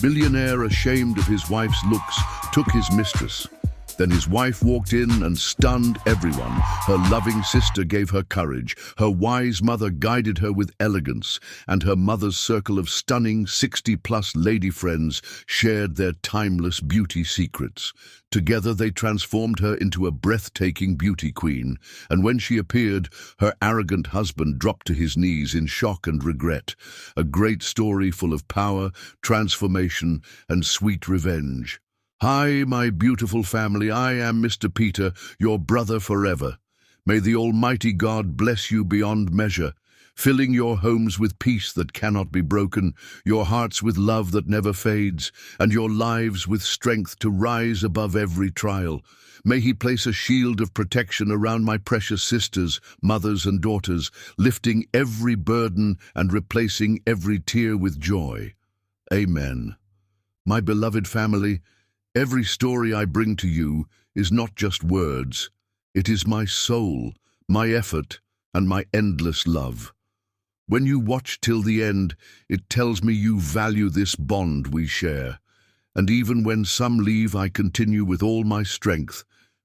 Millionaire, ashamed of his wife's looks, took his mistress. Then his wife walked in and stunned everyone. Her loving sister gave her courage, her wise mother guided her with elegance, and her mother's circle of stunning 60-plus lady friends shared their timeless beauty secrets. Together they transformed her into a breathtaking beauty queen, and when she appeared, her arrogant husband dropped to his knees in shock and regret. A great story full of power, transformation, and sweet revenge. Hi, my beautiful family, I am Mr. Peter, your brother forever. May the Almighty God bless you beyond measure, filling your homes with peace that cannot be broken, your hearts with love that never fades, and your lives with strength to rise above every trial. May He place a shield of protection around my precious sisters, mothers and daughters, lifting every burden and replacing every tear with joy. Amen. My beloved family, every story I bring to you is not just words. It is my soul, my effort, and my endless love. When you watch till the end, it tells me you value this bond we share. And even when some leave, I continue with all my strength,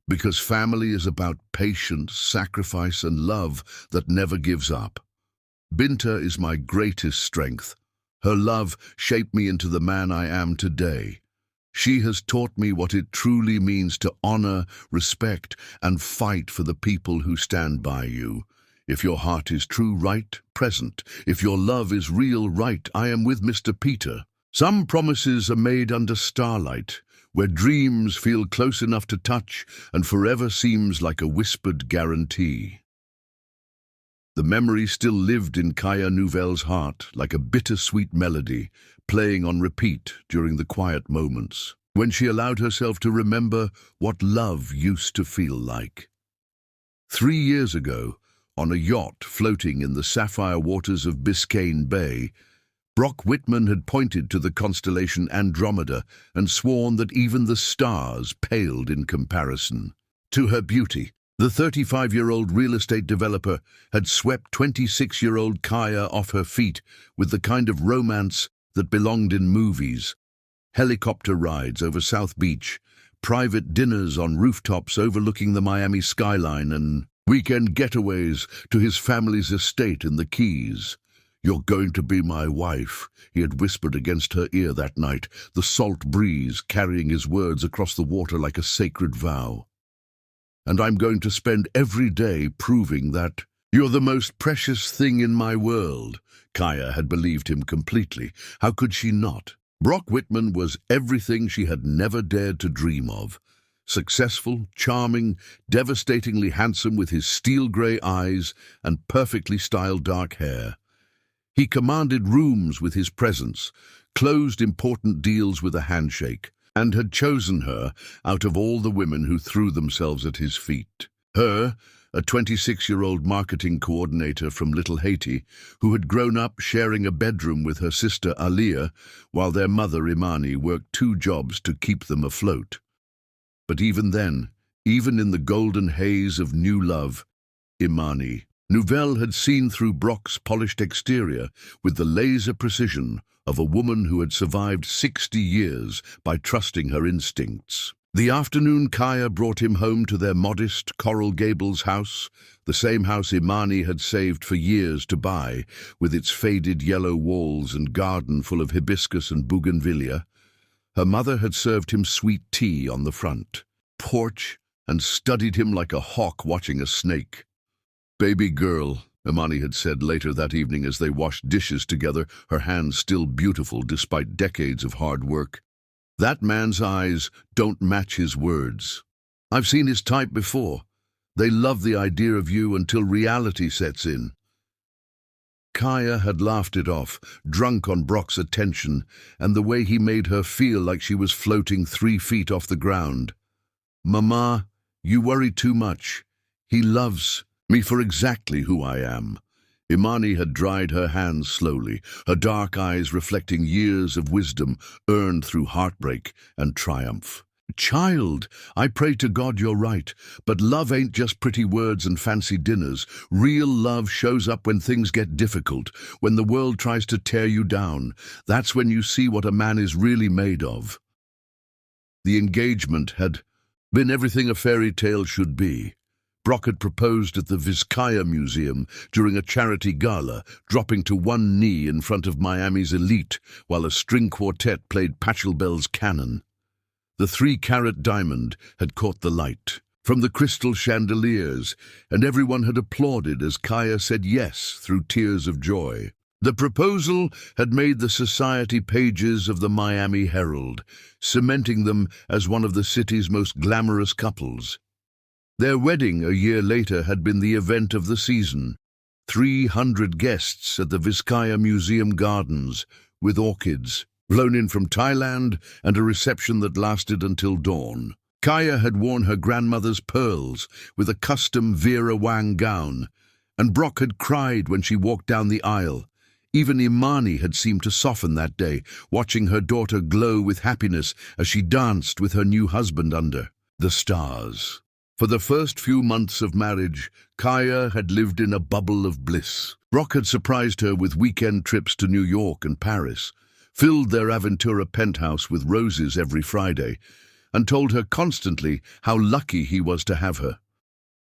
because family is about patience, sacrifice, and love that never gives up. Binta is my greatest strength. Her love shaped me into the man I am today. She has taught me what it truly means to honor, respect, and fight for the people who stand by you. If your heart is true, right, present. If your love is real, right, I am with Mr. Peter. Some promises are made under starlight, where dreams feel close enough to touch and forever seems like a whispered guarantee. The memory still lived in Kaya Nouvelle's heart like a bittersweet melody, playing on repeat during the quiet moments, when she allowed herself to remember what love used to feel like. 3 years ago, on a yacht floating in the sapphire waters of Biscayne Bay, Brock Whitman had pointed to the constellation Andromeda and sworn that even the stars paled in comparison. To her beauty, the 35-year-old real estate developer had swept 26-year-old Kaya off her feet with the kind of romance that belonged in movies. Helicopter rides over South Beach, private dinners on rooftops overlooking the Miami skyline, and weekend getaways to his family's estate in the Keys. "You're going to be my wife," he had whispered against her ear that night, the salt breeze carrying his words across the water like a sacred vow. "And I'm going to spend every day proving that you're the most precious thing in my world." Kaya had believed him completely. How could she not? Brock Whitman was everything she had never dared to dream of. Successful, charming, devastatingly handsome with his steel-grey eyes and perfectly styled dark hair. He commanded rooms with his presence, closed important deals with a handshake, and had chosen her out of all the women who threw themselves at his feet. Her, a 26-year-old marketing coordinator from Little Haiti, who had grown up sharing a bedroom with her sister Aliyah, while their mother Imani worked 2 jobs to keep them afloat. But even then, even in the golden haze of new love, Imani Nouvelle had seen through Brock's polished exterior with the laser precision of a woman who had survived 60 years by trusting her instincts. The afternoon Kaya brought him home to their modest Coral Gables house, the same house Imani had saved for years to buy, with its faded yellow walls and garden full of hibiscus and bougainvillea. Her mother had served him sweet tea on the front porch and studied him like a hawk watching a snake. "Baby girl," Imani had said later that evening as they washed dishes together, her hands still beautiful despite decades of hard work. "That man's eyes don't match his words. I've seen his type before. They love the idea of you until reality sets in." Kaya had laughed it off, drunk on Brock's attention and the way he made her feel like she was floating 3 feet off the ground. "Mama, you worry too much. He loves me for exactly who I am." Imani had dried her hands slowly, her dark eyes reflecting years of wisdom earned through heartbreak and triumph. Child, I pray to God you're right, but love ain't just pretty words and fancy dinners. Real love shows up when things get difficult, when the world tries to tear you down. That's when you see what a man is really made of. The engagement had been everything a fairy tale should be. Brock had proposed at the Vizcaya Museum during a charity gala, dropping to one knee in front of Miami's elite while a string quartet played Pachelbel's canon. The 3-carat diamond had caught the light from the crystal chandeliers, and everyone had applauded as Kaya said yes through tears of joy. The proposal had made the society pages of the Miami Herald, cementing them as one of the city's most glamorous couples. Their wedding a year later had been the event of the season. 300 guests at the Vizcaya Museum Gardens, with orchids flown in from Thailand, and a reception that lasted until dawn. Kaya had worn her grandmother's pearls with a custom Vera Wang gown, and Brock had cried when she walked down the aisle. Even Imani had seemed to soften that day, watching her daughter glow with happiness as she danced with her new husband under the stars. For the first few months of marriage, Kaya had lived in a bubble of bliss. Brock had surprised her with weekend trips to New York and Paris, filled their Aventura penthouse with roses every Friday, and told her constantly how lucky he was to have her.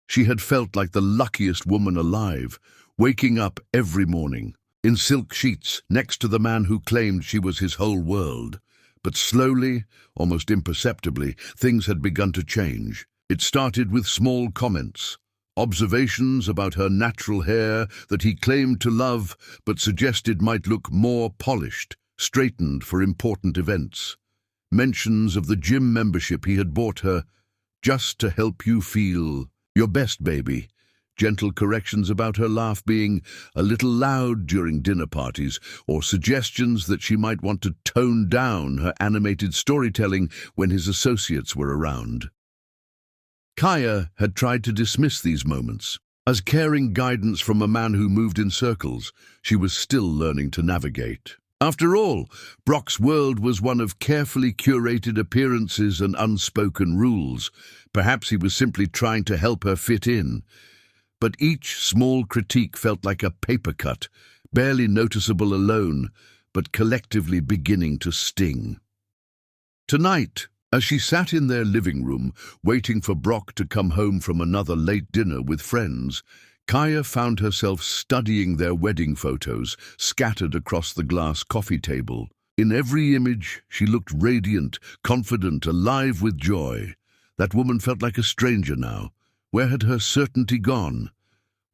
She had felt like the luckiest woman alive, waking up every morning in silk sheets next to the man who claimed she was his whole world. But slowly, almost imperceptibly, things had begun to change. It started with small comments, observations about her natural hair that he claimed to love but suggested might look more polished, straightened for important events. Mentions of the gym membership he had bought her, just to help you feel your best, baby. Gentle corrections about her laugh being a little loud during dinner parties, or suggestions that she might want to tone down her animated storytelling when his associates were around. Kaya had tried to dismiss these moments. As caring guidance from a man who moved in circles, she was still learning to navigate. After all, Brock's world was one of carefully curated appearances and unspoken rules. Perhaps he was simply trying to help her fit in. But each small critique felt like a paper cut, barely noticeable alone, but collectively beginning to sting. Tonight, as she sat in their living room, waiting for Brock to come home from another late dinner with friends, Kaya found herself studying their wedding photos scattered across the glass coffee table. In every image, she looked radiant, confident, alive with joy. That woman felt like a stranger now. Where had her certainty gone?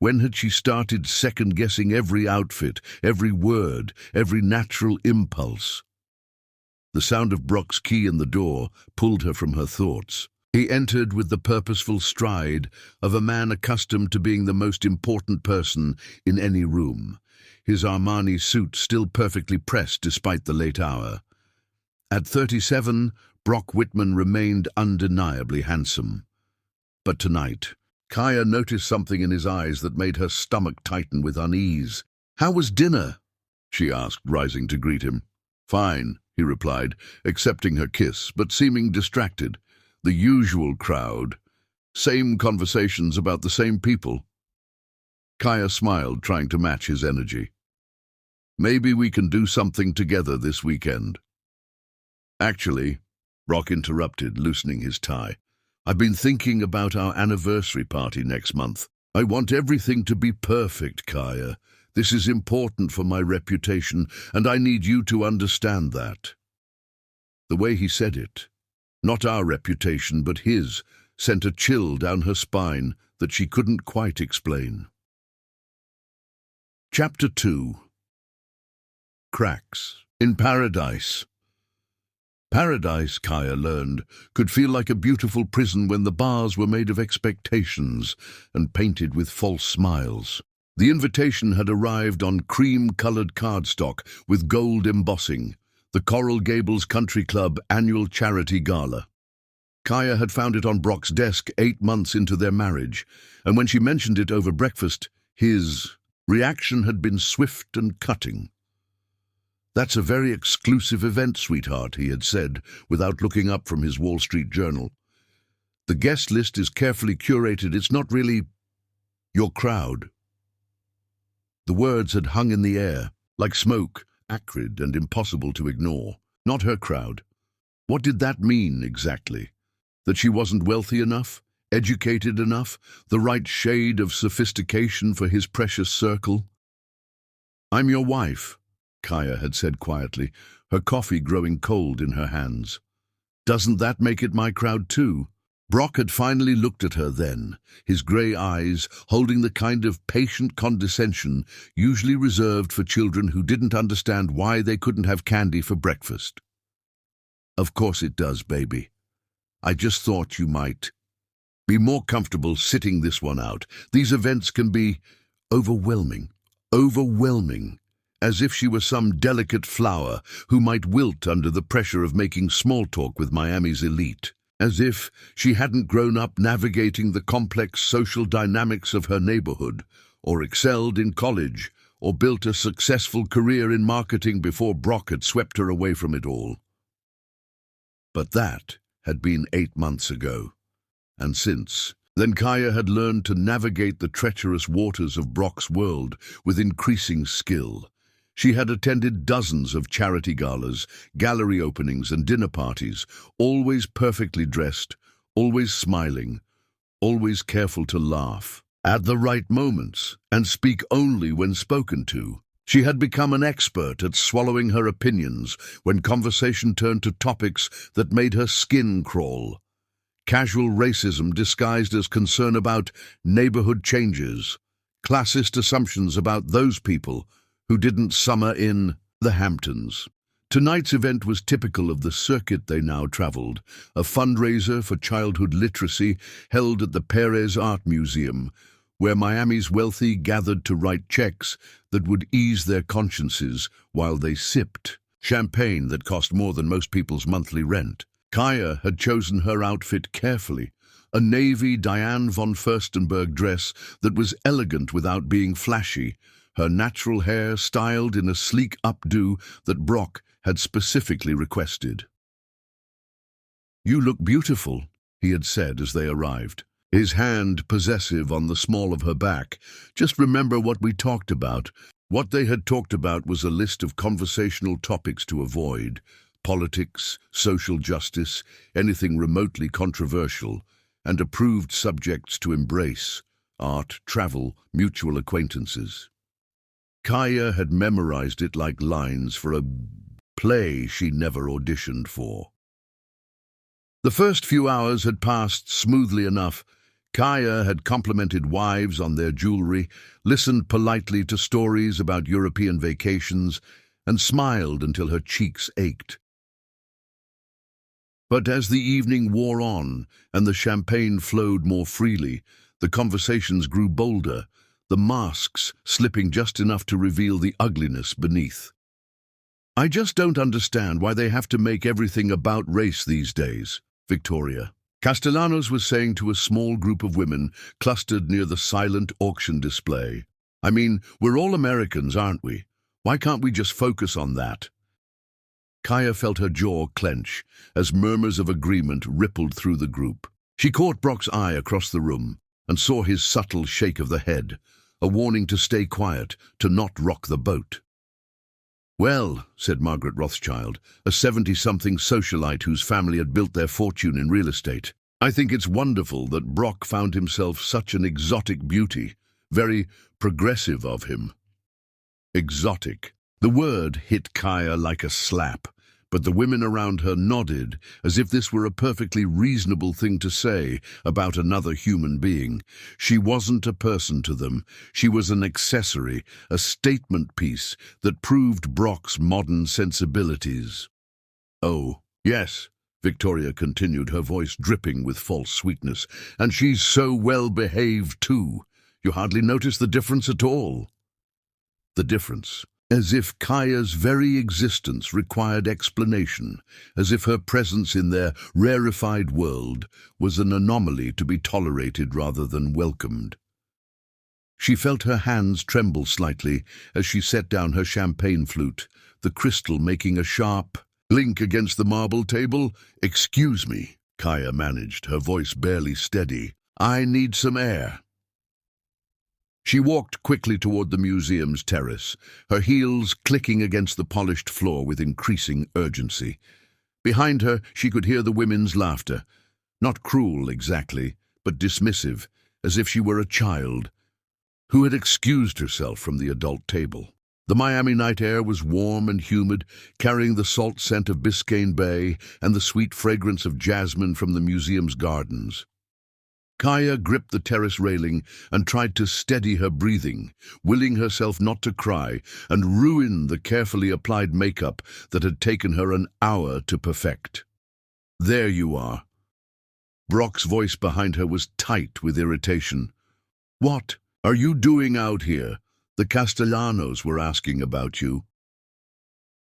When had she started second-guessing every outfit, every word, every natural impulse? The sound of Brock's key in the door pulled her from her thoughts. He entered with the purposeful stride of a man accustomed to being the most important person in any room, his Armani suit still perfectly pressed despite the late hour. At 37, Brock Whitman remained undeniably handsome. But tonight, Kaya noticed something in his eyes that made her stomach tighten with unease. "How was dinner?" she asked, rising to greet him. "Fine," he replied, accepting her kiss, but seeming distracted. The usual crowd. Same conversations about the same people. Kaya smiled, trying to match his energy. "Maybe we can do something together this weekend." "Actually," Brock interrupted, loosening his tie, "I've been thinking about our anniversary party next month. I want everything to be perfect, Kaya. This is important for my reputation, and I need you to understand that." The way he said it, not our reputation, but his, sent a chill down her spine that she couldn't quite explain. Chapter 2. Cracks in Paradise. Paradise, Kaya learned, could feel like a beautiful prison when the bars were made of expectations and painted with false smiles. The invitation had arrived on cream-colored cardstock with gold embossing, the Coral Gables Country Club annual charity gala. Kaya had found it on Brock's desk 8 months into their marriage, and when she mentioned it over breakfast, his reaction had been swift and cutting. "That's a very exclusive event, sweetheart," he had said, without looking up from his Wall Street Journal. "The guest list is carefully curated. It's not really your crowd." The words had hung in the air, like smoke, acrid and impossible to ignore. Not her crowd. What did that mean, exactly? That she wasn't wealthy enough? Educated enough? The right shade of sophistication for his precious circle? "I'm your wife," Kaya had said quietly, her coffee growing cold in her hands. "Doesn't that make it my crowd too?" Brock had finally looked at her then, his grey eyes holding the kind of patient condescension usually reserved for children who didn't understand why they couldn't have candy for breakfast. "Of course it does, baby. I just thought you might be more comfortable sitting this one out. These events can be overwhelming, overwhelming, as if she were some delicate flower who might wilt under the pressure of making small talk with Miami's elite. As if she hadn't grown up navigating the complex social dynamics of her neighborhood, or excelled in college, or built a successful career in marketing before Brock had swept her away from it all. But that had been 8 months ago. And since then, Kaya had learned to navigate the treacherous waters of Brock's world with increasing skill. She had attended dozens of charity galas, gallery openings and dinner parties, always perfectly dressed, always smiling, always careful to laugh at the right moments and speak only when spoken to. She had become an expert at swallowing her opinions when conversation turned to topics that made her skin crawl. Casual racism disguised as concern about neighborhood changes, classist assumptions about those people who didn't summer in the Hamptons. Tonight's event was typical of the circuit they now traveled, a fundraiser for childhood literacy held at the Perez Art Museum, where Miami's wealthy gathered to write checks that would ease their consciences while they sipped champagne that cost more than most people's monthly rent. Kaya had chosen her outfit carefully, a navy Diane von Furstenberg dress that was elegant without being flashy, her natural hair styled in a sleek updo that Brock had specifically requested. "You look beautiful," he had said as they arrived, his hand possessive on the small of her back. "Just remember what we talked about." What they had talked about was a list of conversational topics to avoid: politics, social justice, anything remotely controversial, and approved subjects to embrace: art, travel, mutual acquaintances. Kaya had memorized it like lines for a play she never auditioned for. The first few hours had passed smoothly enough. Kaya had complimented wives on their jewelry, listened politely to stories about European vacations, and smiled until her cheeks ached. But as the evening wore on and the champagne flowed more freely, the conversations grew bolder, the masks slipping just enough to reveal the ugliness beneath. "I just don't understand why they have to make everything about race these days," Victoria Castellanos was saying to a small group of women clustered near the silent auction display. "I mean, we're all Americans, aren't we? Why can't we just focus on that?" Kaya felt her jaw clench as murmurs of agreement rippled through the group. She caught Brock's eye across the room and saw his subtle shake of the head, a warning to stay quiet, to not rock the boat. "Well," said Margaret Rothschild, a 70-something socialite whose family had built their fortune in real estate, "I think it's wonderful that Brock found himself such an exotic beauty. Very progressive of him." Exotic. The word hit Kaya like a slap, but the women around her nodded as if this were a perfectly reasonable thing to say about another human being. She wasn't a person to them. She was an accessory, a statement piece that proved Brock's modern sensibilities. "Oh, yes," Victoria continued, her voice dripping with false sweetness, "and she's so well behaved too. You hardly notice the difference at all." The difference. As if Kaya's very existence required explanation, as if her presence in their rarefied world was an anomaly to be tolerated rather than welcomed. She felt her hands tremble slightly as she set down her champagne flute, the crystal making a sharp clink against the marble table. "Excuse me," Kaya managed, her voice barely steady. "I need some air." She walked quickly toward the museum's terrace, her heels clicking against the polished floor with increasing urgency. Behind her, she could hear the women's laughter, not cruel exactly, but dismissive, as if she were a child who had excused herself from the adult table. The Miami night air was warm and humid, carrying the salt scent of Biscayne Bay and the sweet fragrance of jasmine from the museum's gardens. Kaya gripped the terrace railing and tried to steady her breathing, willing herself not to cry and ruin the carefully applied makeup that had taken her an hour to perfect. "There you are." Brock's voice behind her was tight with irritation. "What are you doing out here? The Castellanos were asking about you."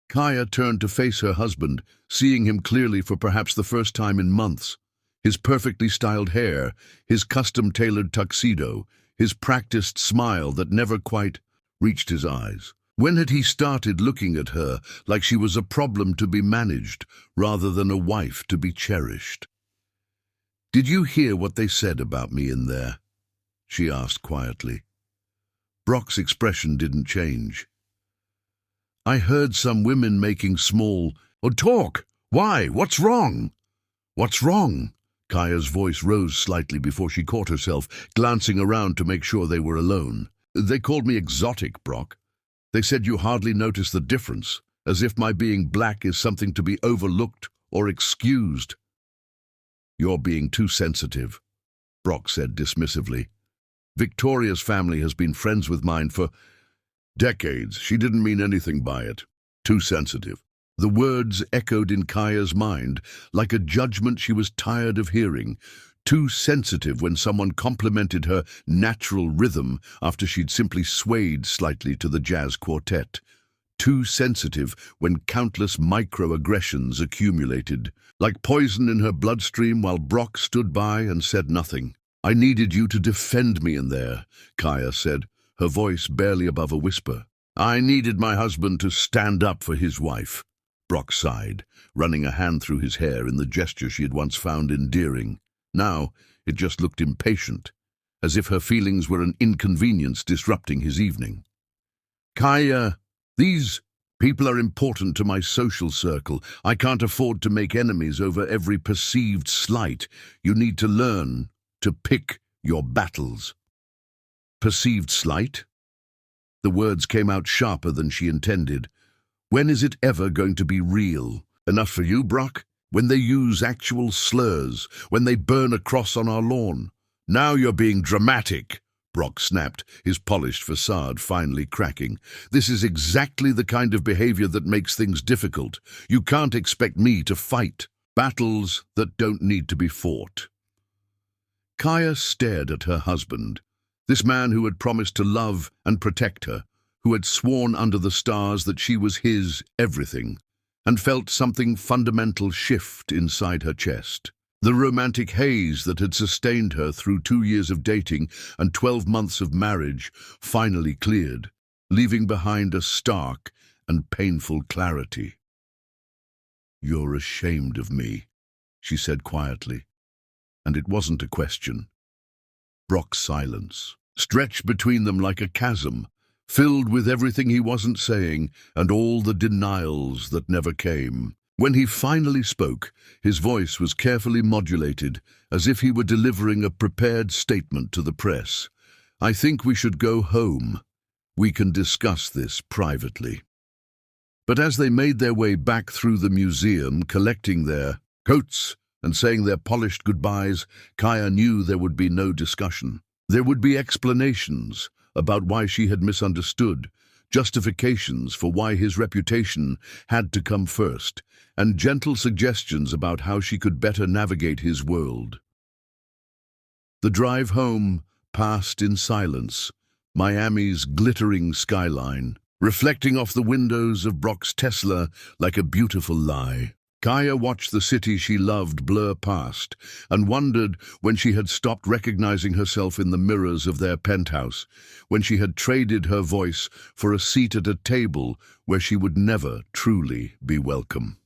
Kaya turned to face her husband, seeing him clearly for perhaps the first time in months. His perfectly styled hair, his custom-tailored tuxedo, his practiced smile that never quite reached his eyes. When had he started looking at her like she was a problem to be managed rather than a wife to be cherished? "Did you hear what they said about me in there?" she asked quietly. Brock's expression didn't change. "I heard some women making small—" "Oh, talk! Why? What's wrong?" "What's wrong?" Kaya's voice rose slightly before she caught herself, glancing around to make sure they were alone. "They called me exotic, Brock. They said you hardly notice the difference, as if my being black is something to be overlooked or excused." "You're being too sensitive," Brock said dismissively. "Victoria's family has been friends with mine for decades. She didn't mean anything by it. Too sensitive." The words echoed in Kaya's mind like a judgment she was tired of hearing. Too sensitive when someone complimented her natural rhythm after she'd simply swayed slightly to the jazz quartet. Too sensitive when countless microaggressions accumulated, like poison in her bloodstream while Brock stood by and said nothing. "I needed you to defend me in there," Kaya said, her voice barely above a whisper. "I needed my husband to stand up for his wife." Brock sighed, running a hand through his hair in the gesture she had once found endearing. Now it just looked impatient, as if her feelings were an inconvenience disrupting his evening. "Kaya, these people are important to my social circle. I can't afford to make enemies over every perceived slight. You need to learn to pick your battles." "Perceived slight?" The words came out sharper than she intended. "When is it ever going to be real? Enough for you, Brock? When they use actual slurs, when they burn a cross on our lawn." "Now you're being dramatic," Brock snapped, his polished facade finally cracking. "This is exactly the kind of behavior that makes things difficult. You can't expect me to fight battles that don't need to be fought." Kaya stared at her husband, this man who had promised to love and protect her, who had sworn under the stars that she was his everything, and felt something fundamental shift inside her chest. The romantic haze that had sustained her through 2 years of dating and 12 months of marriage finally cleared, leaving behind a stark and painful clarity. "You're ashamed of me," she said quietly, and it wasn't a question. Brock's silence stretched between them like a chasm, filled with everything he wasn't saying and all the denials that never came. When he finally spoke, his voice was carefully modulated, as if he were delivering a prepared statement to the press. "I think we should go home. We can discuss this privately." But as they made their way back through the museum, collecting their coats and saying their polished goodbyes, Kaya knew there would be no discussion. There would be explanations about why she had misunderstood, justifications for why his reputation had to come first, and gentle suggestions about how she could better navigate his world. The drive home passed in silence, Miami's glittering skyline, reflecting off the windows of Brock's Tesla like a beautiful lie. Kaya watched the city she loved blur past and wondered when she had stopped recognizing herself in the mirrors of their penthouse, when she had traded her voice for a seat at a table where she would never truly be welcome.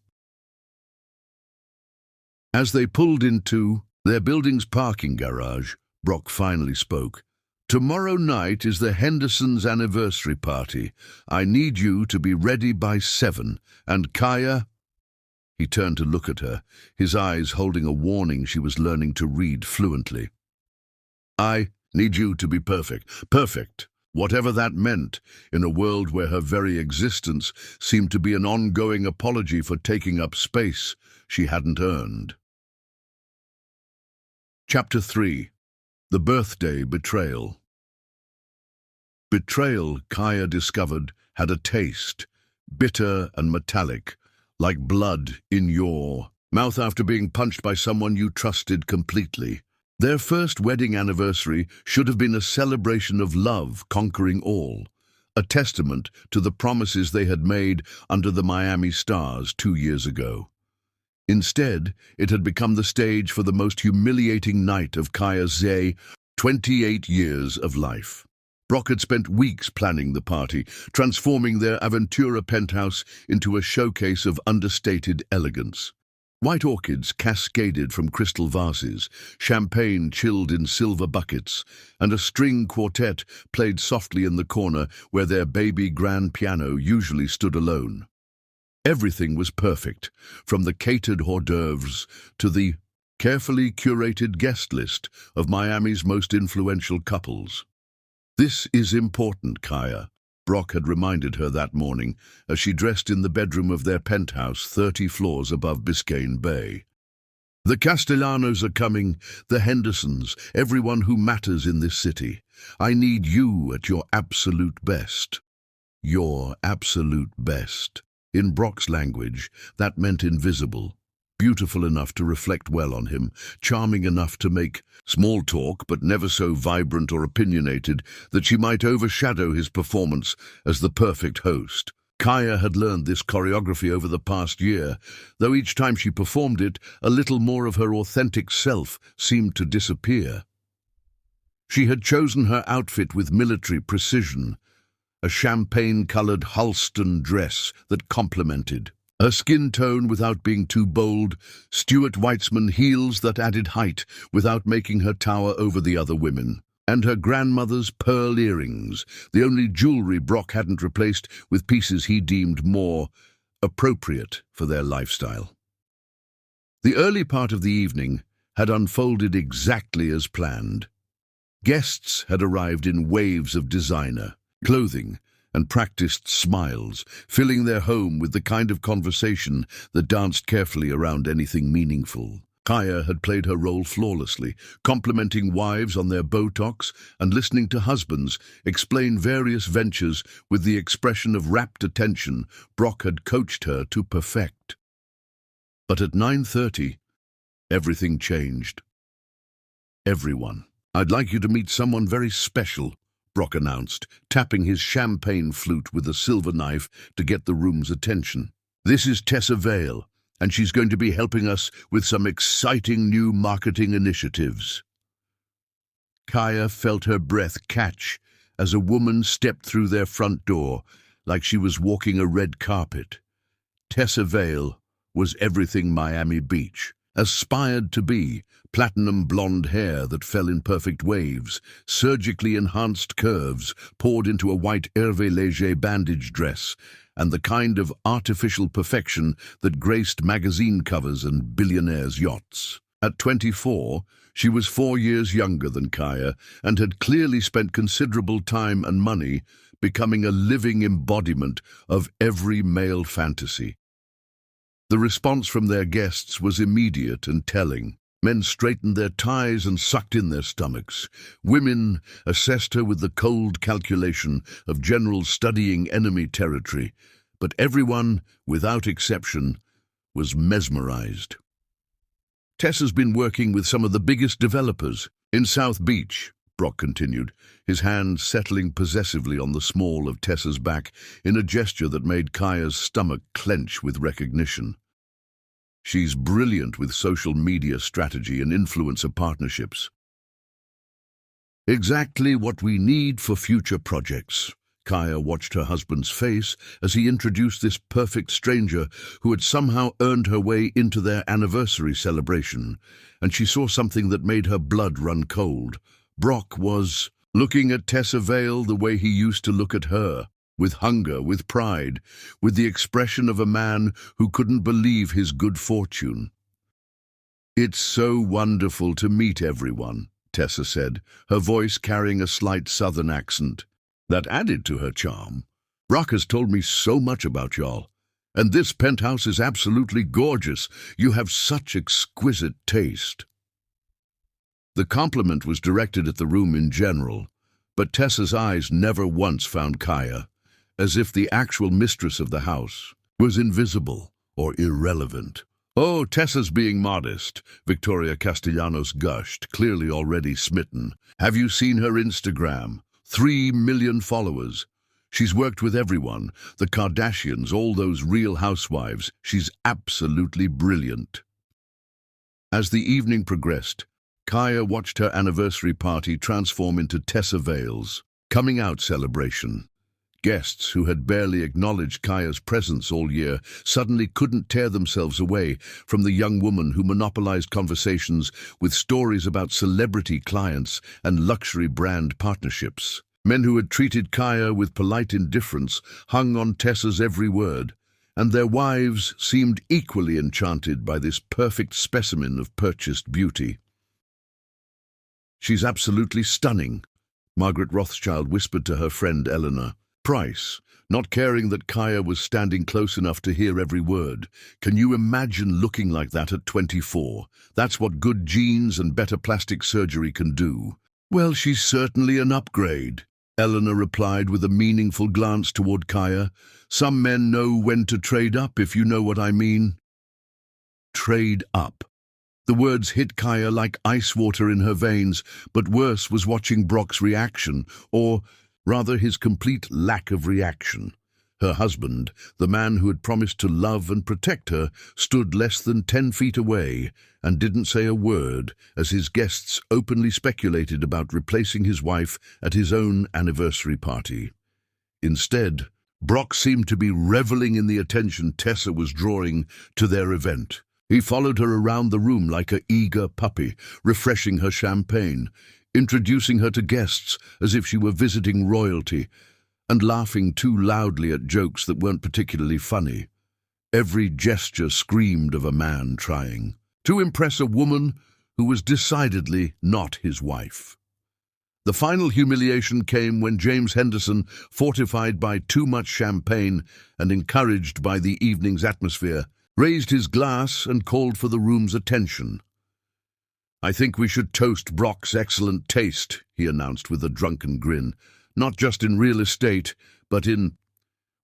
As they pulled into their building's parking garage, Brock finally spoke. "Tomorrow night is the Hendersons' anniversary party. I need you to be ready by 7, and Kaya—" He turned to look at her, his eyes holding a warning she was learning to read fluently. "I need you to be perfect. Perfect, whatever that meant, in a world where her very existence seemed to be an ongoing apology for taking up space she hadn't earned." Chapter 3. The Birthday Betrayal. Betrayal, Kaya discovered, had a taste, bitter and metallic, like blood in your mouth after being punched by someone you trusted completely. Their first wedding anniversary should have been a celebration of love conquering all, a testament to the promises they had made under the Miami stars 2 years ago. Instead, it had become the stage for the most humiliating night of Kaya's 28 years of life. Brock had spent weeks planning the party, transforming their Aventura penthouse into a showcase of understated elegance. White orchids cascaded from crystal vases, champagne chilled in silver buckets, and a string quartet played softly in the corner where their baby grand piano usually stood alone. Everything was perfect, from the catered hors d'oeuvres to the carefully curated guest list of Miami's most influential couples. "This is important, Kaya," Brock had reminded her that morning as she dressed in the bedroom of their penthouse 30 floors above Biscayne Bay. "The Castellanos are coming, the Hendersons, everyone who matters in this city. I need you at your absolute best." Your absolute best. In Brock's language, that meant invisible, beautiful enough to reflect well on him, charming enough to make small talk, but never so vibrant or opinionated that she might overshadow his performance as the perfect host. Kaya had learned this choreography over the past year, though each time she performed it, a little more of her authentic self seemed to disappear. She had chosen her outfit with military precision, a champagne-colored Halston dress that complemented her skin tone without being too bold, Stuart Weitzman heels that added height without making her tower over the other women, and her grandmother's pearl earrings, the only jewelry Brock hadn't replaced with pieces he deemed more appropriate for their lifestyle. The early part of the evening had unfolded exactly as planned. Guests had arrived in waves of designer clothing and practiced smiles, filling their home with the kind of conversation that danced carefully around anything meaningful. Kaya had played her role flawlessly, complimenting wives on their Botox and listening to husbands explain various ventures with the expression of rapt attention Brock had coached her to perfect. But at 9:30, everything changed. "Everyone. I'd like you to meet someone very special," Brock announced, tapping his champagne flute with a silver knife to get the room's attention. "This is Tessa Vale, and she's going to be helping us with some exciting new marketing initiatives." Kaya felt her breath catch as a woman stepped through their front door like she was walking a red carpet. Tessa Vale was everything Miami Beach aspired to be: platinum blonde hair that fell in perfect waves, surgically enhanced curves poured into a white Hervé Léger bandage dress, and the kind of artificial perfection that graced magazine covers and billionaires' yachts. At 24, she was 4 years younger than Kaya and had clearly spent considerable time and money becoming a living embodiment of every male fantasy. The response from their guests was immediate and telling. Men straightened their ties and sucked in their stomachs. Women assessed her with the cold calculation of generals studying enemy territory. But everyone, without exception, was mesmerized. "Tessa's been working with some of the biggest developers in South Beach," Brock continued, his hand settling possessively on the small of Tessa's back in a gesture that made Kaya's stomach clench with recognition. She's brilliant with social media strategy and influencer partnerships. Exactly what we need for future projects. Kaya watched her husband's face as he introduced this perfect stranger who had somehow earned her way into their anniversary celebration, and she saw something that made her blood run cold. Brock was looking at Tessa Vale the way he used to look at her, with hunger, with pride, with the expression of a man who couldn't believe his good fortune. "It's so wonderful to meet everyone," Tessa said, her voice carrying a slight southern accent. That added to her charm. "Brock has told me so much about y'all. And this penthouse is absolutely gorgeous. You have such exquisite taste." The compliment was directed at the room in general, but Tessa's eyes never once found Kaya, as if the actual mistress of the house was invisible or irrelevant. "Oh, Tessa's being modest," Victoria Castellanos gushed, clearly already smitten. "Have you seen her Instagram? 3 million followers. She's worked with everyone, the Kardashians, all those Real Housewives. She's absolutely brilliant." As the evening progressed, Kaya watched her anniversary party transform into Tessa Vale's coming out celebration. Guests who had barely acknowledged Kaya's presence all year suddenly couldn't tear themselves away from the young woman who monopolized conversations with stories about celebrity clients and luxury brand partnerships. Men who had treated Kaya with polite indifference hung on Tessa's every word, and their wives seemed equally enchanted by this perfect specimen of purchased beauty. "She's absolutely stunning," Margaret Rothschild whispered to her friend Eleanor. Price, not caring that Kaya was standing close enough to hear every word. "Can you imagine looking like that at 24? That's what good genes and better plastic surgery can do." "Well, she's certainly an upgrade," Eleanor replied with a meaningful glance toward Kaya. "Some men know when to trade up, if you know what I mean." Trade up. The words hit Kaya like ice water in her veins, but worse was watching Brock's reaction, or rather his complete lack of reaction. Her husband, the man who had promised to love and protect her, stood less than 10 feet away and didn't say a word as his guests openly speculated about replacing his wife at his own anniversary party. Instead, Brock seemed to be reveling in the attention Tessa was drawing to their event. He followed her around the room like an eager puppy, refreshing her champagne, introducing her to guests as if she were visiting royalty, and laughing too loudly at jokes that weren't particularly funny. Every gesture screamed of a man trying to impress a woman who was decidedly not his wife. The final humiliation came when James Henderson, fortified by too much champagne and encouraged by the evening's atmosphere, raised his glass and called for the room's attention. "I think we should toast Brock's excellent taste," he announced with a drunken grin. "Not just in real estate, but in,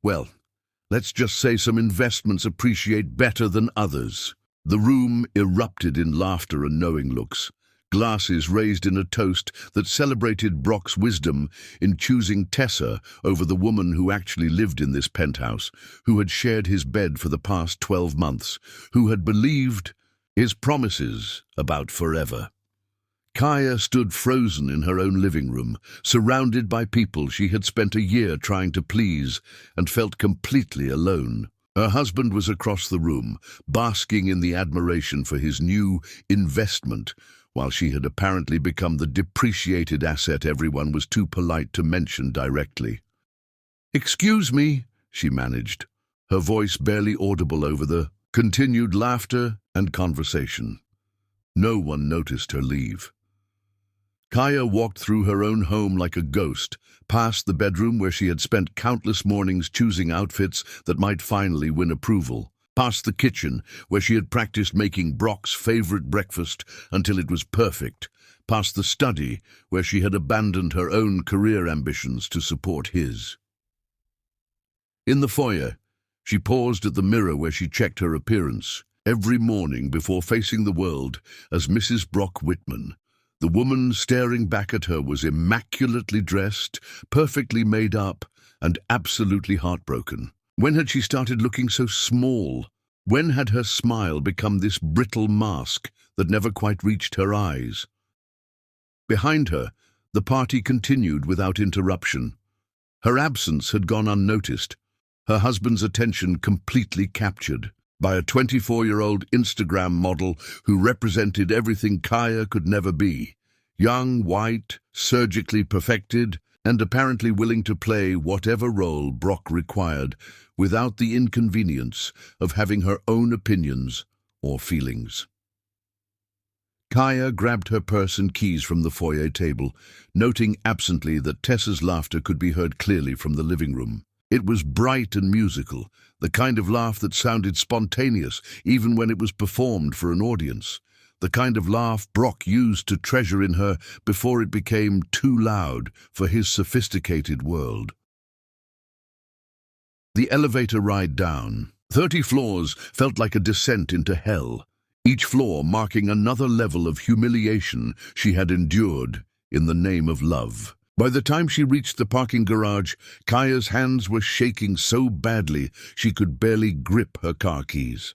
well, let's just say some investments appreciate better than others." The room erupted in laughter and knowing looks. Glasses raised in a toast that celebrated Brock's wisdom in choosing Tessa over the woman who actually lived in this penthouse, who had shared his bed for the past 12 months, who had believed his promises about forever. Kaya stood frozen in her own living room, surrounded by people she had spent a year trying to please, and felt completely alone. Her husband was across the room, basking in the admiration for his new investment, while she had apparently become the depreciated asset everyone was too polite to mention directly. "Excuse me," she managed, her voice barely audible over the continued laughter and conversation. No one noticed her leave. Kaya walked through her own home like a ghost, past the bedroom where she had spent countless mornings choosing outfits that might finally win approval, past the kitchen where she had practiced making Brock's favorite breakfast until it was perfect, past the study where she had abandoned her own career ambitions to support his. In the foyer, she paused at the mirror where she checked her appearance every morning before facing the world as Mrs. Brock Whitman. The woman staring back at her was immaculately dressed, perfectly made up, and absolutely heartbroken. When had she started looking so small? When had her smile become this brittle mask that never quite reached her eyes? Behind her, the party continued without interruption. Her absence had gone unnoticed, her husband's attention completely captured by a 24-year-old Instagram model who represented everything Kaya could never be. Young, white, surgically perfected, and apparently willing to play whatever role Brock required without the inconvenience of having her own opinions or feelings. Kaya grabbed her purse and keys from the foyer table, noting absently that Tessa's laughter could be heard clearly from the living room. It was bright and musical, the kind of laugh that sounded spontaneous even when it was performed for an audience, the kind of laugh Brock used to treasure in her before it became too loud for his sophisticated world. The elevator ride down 30 floors felt like a descent into hell, each floor marking another level of humiliation she had endured in the name of love. By the time she reached the parking garage, Kaya's hands were shaking so badly she could barely grip her car keys.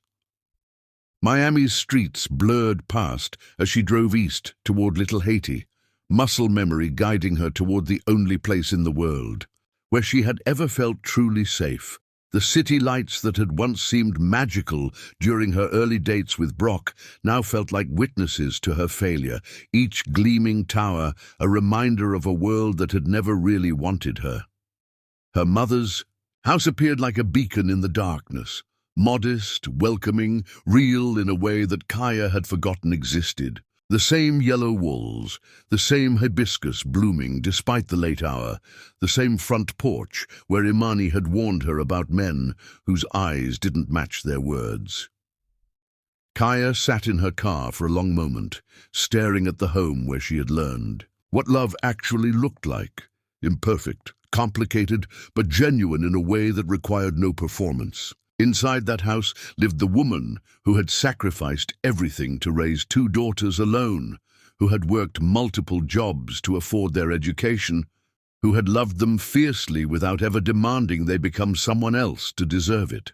Miami's streets blurred past as she drove east toward Little Haiti, muscle memory guiding her toward the only place in the world where she had ever felt truly safe. The city lights that had once seemed magical during her early dates with Brock now felt like witnesses to her failure, each gleaming tower a reminder of a world that had never really wanted her. Her mother's house appeared like a beacon in the darkness, modest, welcoming, real in a way that Kaya had forgotten existed. The same yellow walls, the same hibiscus blooming despite the late hour, the same front porch where Imani had warned her about men whose eyes didn't match their words. Kaya sat in her car for a long moment, staring at the home where she had learned what love actually looked like. Imperfect, complicated, but genuine in a way that required no performance. Inside that house lived the woman who had sacrificed everything to raise 2 daughters alone, who had worked multiple jobs to afford their education, who had loved them fiercely without ever demanding they become someone else to deserve it.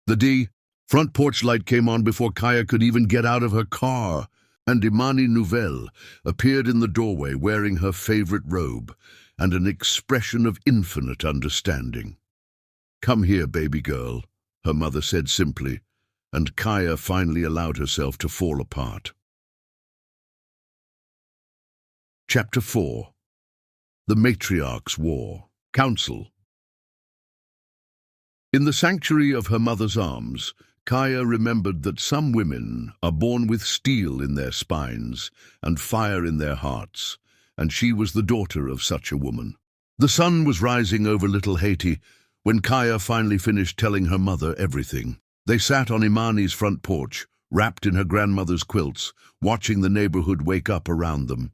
The front porch light came on before Kaya could even get out of her car, and Imani Nouvelle appeared in the doorway wearing her favorite robe and an expression of infinite understanding. "Come here, baby girl," her mother said simply, and Kaya finally allowed herself to fall apart. Chapter 4. The Matriarch's War. Council. In the sanctuary of her mother's arms, Kaya remembered that some women are born with steel in their spines and fire in their hearts, and she was the daughter of such a woman. The sun was rising over Little Haiti when Kaya finally finished telling her mother everything. They sat on Imani's front porch, wrapped in her grandmother's quilts, watching the neighborhood wake up around them.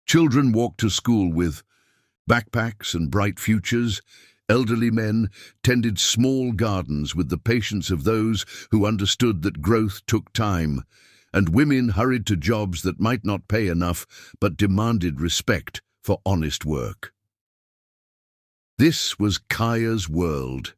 Children walked to school with backpacks and bright futures. Elderly men tended small gardens with the patience of those who understood that growth took time, and women hurried to jobs that might not pay enough but demanded respect for honest work. This was Kaya's world.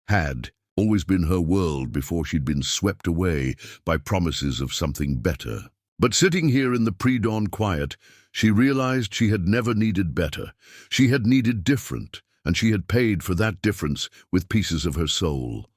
Had always been her world before she'd been swept away by promises of something better. But sitting here in the pre-dawn quiet, she realized she had never needed better. She had needed different, and she had paid for that difference with pieces of her soul.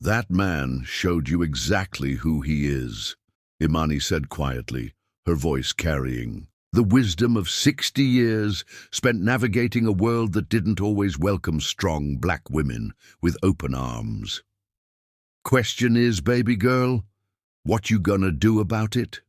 "That man showed you exactly who he is," Imani said quietly, her voice carrying the wisdom of 60 years spent navigating a world that didn't always welcome strong black women with open arms. "Question is, baby girl, what you gonna do about it?"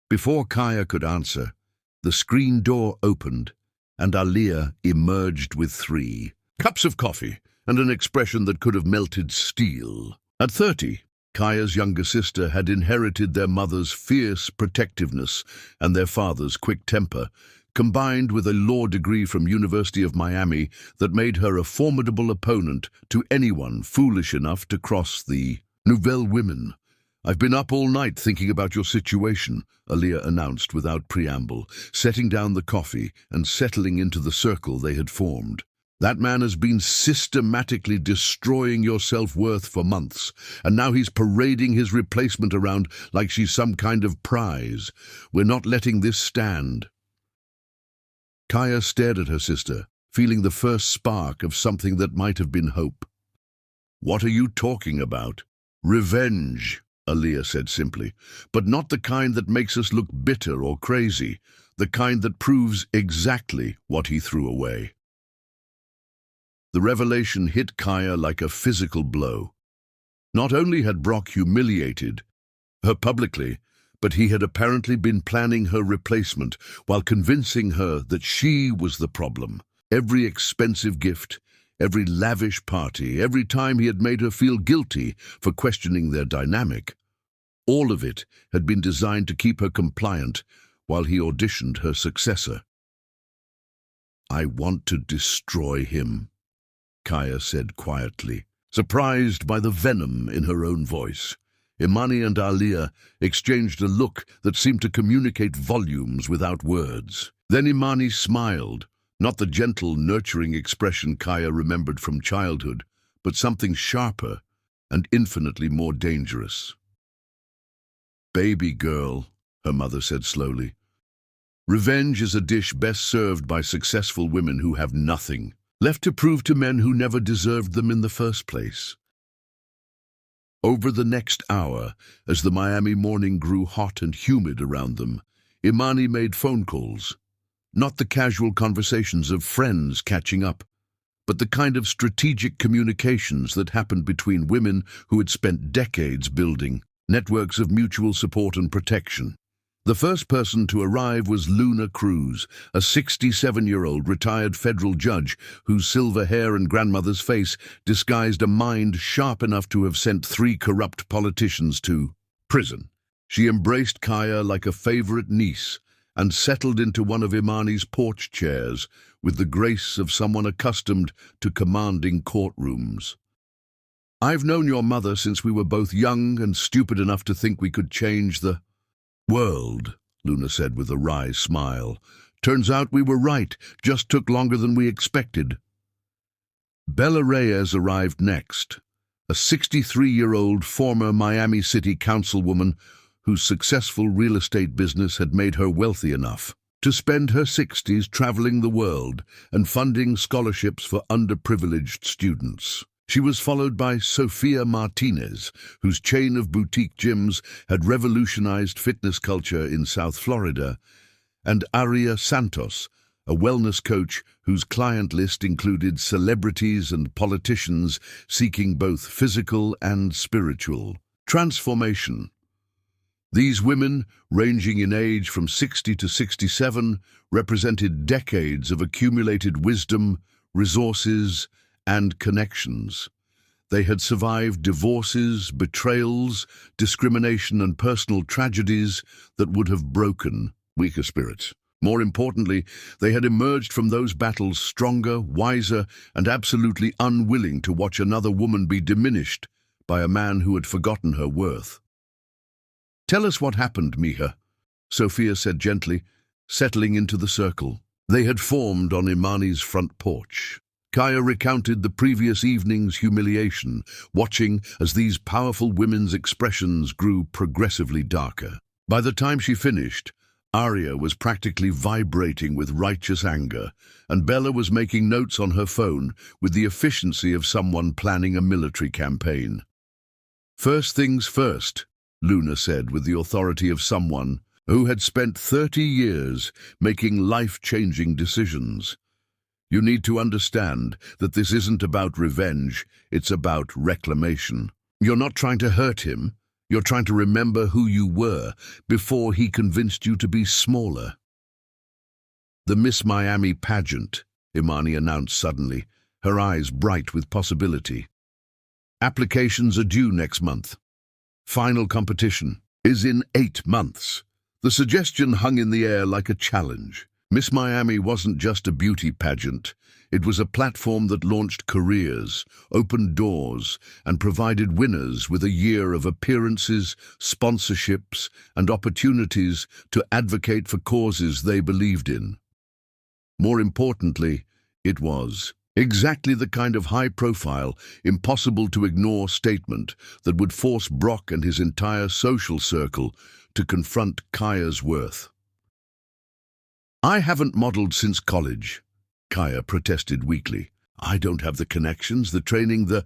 Before Kaya could answer, the screen door opened, and Aliyah emerged with 3 cups of coffee and an expression that could have melted steel. At 30, Kaya's younger sister had inherited their mother's fierce protectiveness and their father's quick temper, combined with a law degree from University of Miami that made her a formidable opponent to anyone foolish enough to cross the Nouvelle women. "I've been up all night thinking about your situation," Aliyah announced without preamble, setting down the coffee and settling into the circle they had formed. That man has been systematically destroying your self-worth for months, and now he's parading his replacement around like she's some kind of prize. We're not letting this stand." Kaya stared at her sister, feeling the first spark of something that might have been hope. "What are you talking about?" "Revenge," Aaliyah said simply, "but not the kind that makes us look bitter or crazy, the kind that proves exactly what he threw away." The revelation hit Kaya like a physical blow. Not only had Brock humiliated her publicly, but he had apparently been planning her replacement while convincing her that she was the problem. Every expensive gift, every lavish party, every time he had made her feel guilty for questioning their dynamic, all of it had been designed to keep her compliant while he auditioned her successor. "I want to destroy him," Kaya said quietly, surprised by the venom in her own voice. Imani and Aaliyah exchanged a look that seemed to communicate volumes without words. Then Imani smiled, not the gentle, nurturing expression Kaya remembered from childhood, but something sharper and infinitely more dangerous. "Baby girl," her mother said slowly, "revenge is a dish best served by successful women who have nothing left to prove to men who never deserved them in the first place." Over the next hour, as the Miami morning grew hot and humid around them, Imani made phone calls. Not the casual conversations of friends catching up, but the kind of strategic communications that happened between women who had spent decades building networks of mutual support and protection. The first person to arrive was Luna Cruz, a 67-year-old retired federal judge whose silver hair and grandmother's face disguised a mind sharp enough to have sent 3 corrupt politicians to prison. She embraced Kaya like a favorite niece and settled into one of Imani's porch chairs with the grace of someone accustomed to commanding courtrooms. "I've known your mother since we were both young and stupid enough to think we could change the world," Luna said with a wry smile. "Turns out we were right, just took longer than we expected." Bella Reyes arrived next, a 63-year-old former Miami City councilwoman whose successful real estate business had made her wealthy enough to spend her 60s traveling the world and funding scholarships for underprivileged students. She was followed by Sofia Martinez, whose chain of boutique gyms had revolutionized fitness culture in South Florida, and Aria Santos, a wellness coach whose client list included celebrities and politicians seeking both physical and spiritual transformation. These women, ranging in age from 60 to 67, represented decades of accumulated wisdom, resources, and connections. They had survived divorces, betrayals, discrimination, and personal tragedies that would have broken weaker spirits. More importantly, they had emerged from those battles stronger, wiser, and absolutely unwilling to watch another woman be diminished by a man who had forgotten her worth. "Tell us what happened, Mija," Sophia said gently, settling into the circle. They had formed on Imani's front porch. Kaya recounted the previous evening's humiliation, watching as these powerful women's expressions grew progressively darker. By the time she finished, Aria was practically vibrating with righteous anger, and Bella was making notes on her phone with the efficiency of someone planning a military campaign. "First things first," Luna said with the authority of someone who had spent 30 years making life-changing decisions. "You need to understand that this isn't about revenge, it's about reclamation. You're not trying to hurt him, you're trying to remember who you were before he convinced you to be smaller." "The Miss Miami pageant," Imani announced suddenly, her eyes bright with possibility. "Applications are due next month. Final competition is in 8 months. The suggestion hung in the air like a challenge. Miss Miami wasn't just a beauty pageant. It was a platform that launched careers, opened doors, and provided winners with a year of appearances, sponsorships, and opportunities to advocate for causes they believed in. More importantly, it was Exactly the kind of high-profile, impossible-to-ignore statement that would force Brock and his entire social circle to confront Kaya's worth. "I haven't modeled since college," Kaya protested weakly. "I don't have the connections, the training, the—"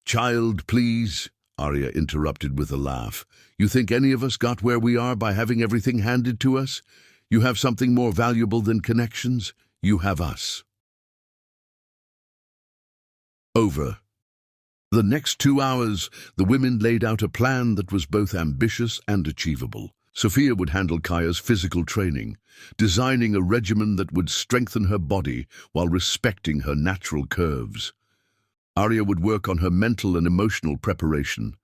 "Child, please," Arya interrupted with a laugh. "You think any of us got where we are by having everything handed to us? You have something more valuable than connections. You have us." Over. The next 2 hours, the women laid out a plan that was both ambitious and achievable. Sophia would handle Kaya's physical training, designing a regimen that would strengthen her body while respecting her natural curves. Arya would work on her mental and emotional preparation,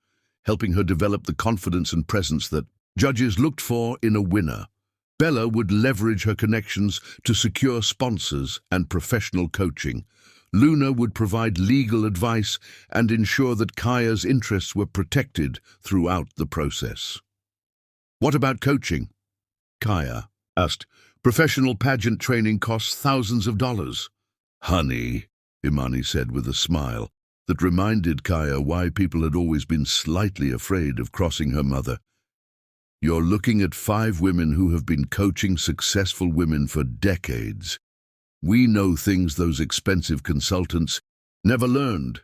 helping her develop the confidence and presence that judges looked for in a winner. Bella would leverage her connections to secure sponsors and professional coaching. Luna would provide legal advice and ensure that Kaya's interests were protected throughout the process. "What about coaching?" Kaya asked. "Professional pageant training costs thousands of dollars." "Honey," Imani said with a smile that reminded Kaya why people had always been slightly afraid of crossing her mother. "You're looking at 5 women who have been coaching successful women for decades. We know things those expensive consultants never learned."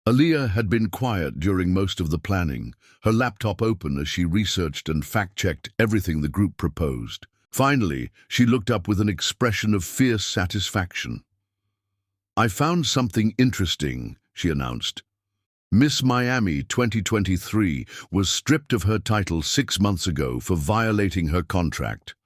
Aaliyah had been quiet during most of the planning, her laptop open as she researched and fact-checked everything the group proposed. Finally, she looked up with an expression of fierce satisfaction. "I found something interesting," she announced. "Miss Miami 2023 was stripped of her title 6 months ago for violating her contract.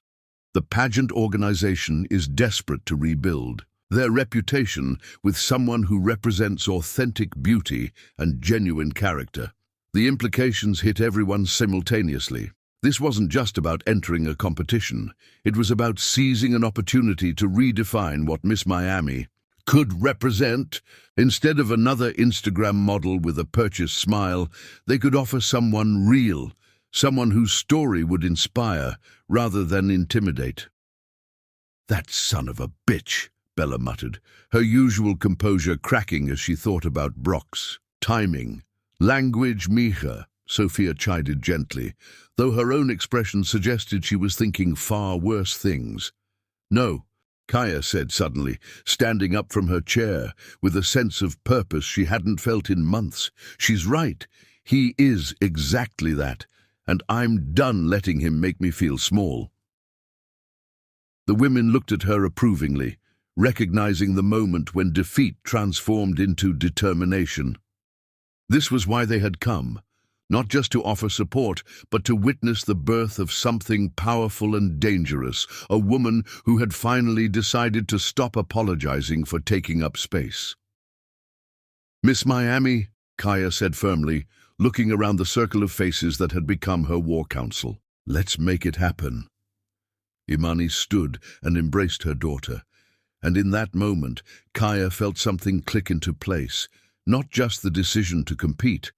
The pageant organization is desperate to rebuild their reputation with someone who represents authentic beauty and genuine character." The implications hit everyone simultaneously. This wasn't just about entering a competition. It was about seizing an opportunity to redefine what Miss Miami could represent. Instead of another Instagram model with a purchased smile, they could offer someone real, someone whose story would inspire rather than intimidate. "That son of a bitch," Bella muttered, her usual composure cracking as she thought about Brock's timing. "Language, mija," Sophia chided gently, though her own expression suggested she was thinking far worse things. "No," Kaya said suddenly, standing up from her chair with a sense of purpose she hadn't felt in months. "She's right. He is exactly that, and I'm done letting him make me feel small." The women looked at her approvingly, recognizing the moment when defeat transformed into determination. This was why they had come, not just to offer support, but to witness the birth of something powerful and dangerous, a woman who had finally decided to stop apologizing for taking up space. "Miss Miami," Kaya said firmly, looking around the circle of faces that had become her war council. "Let's make it happen." Imani stood and embraced her daughter, and in that moment, Kaya felt something click into place, not just the decision to compete,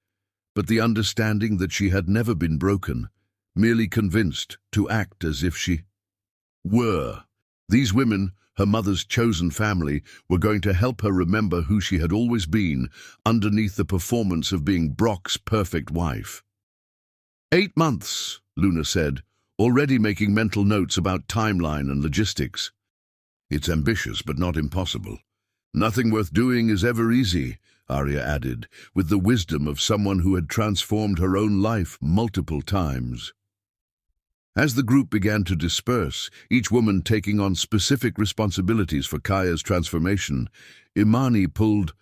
but the understanding that she had never been broken, merely convinced to act as if she were. These women, her mother's chosen family, were going to help her remember who she had always been underneath the performance of being Brock's perfect wife. 8 months, Luna said, already making mental notes about timeline and logistics. "It's ambitious, but not impossible. Nothing worth doing is ever easy," Arya added, with the wisdom of someone who had transformed her own life multiple times. As the group began to disperse, each woman taking on specific responsibilities for Kaya's transformation, Imani pulled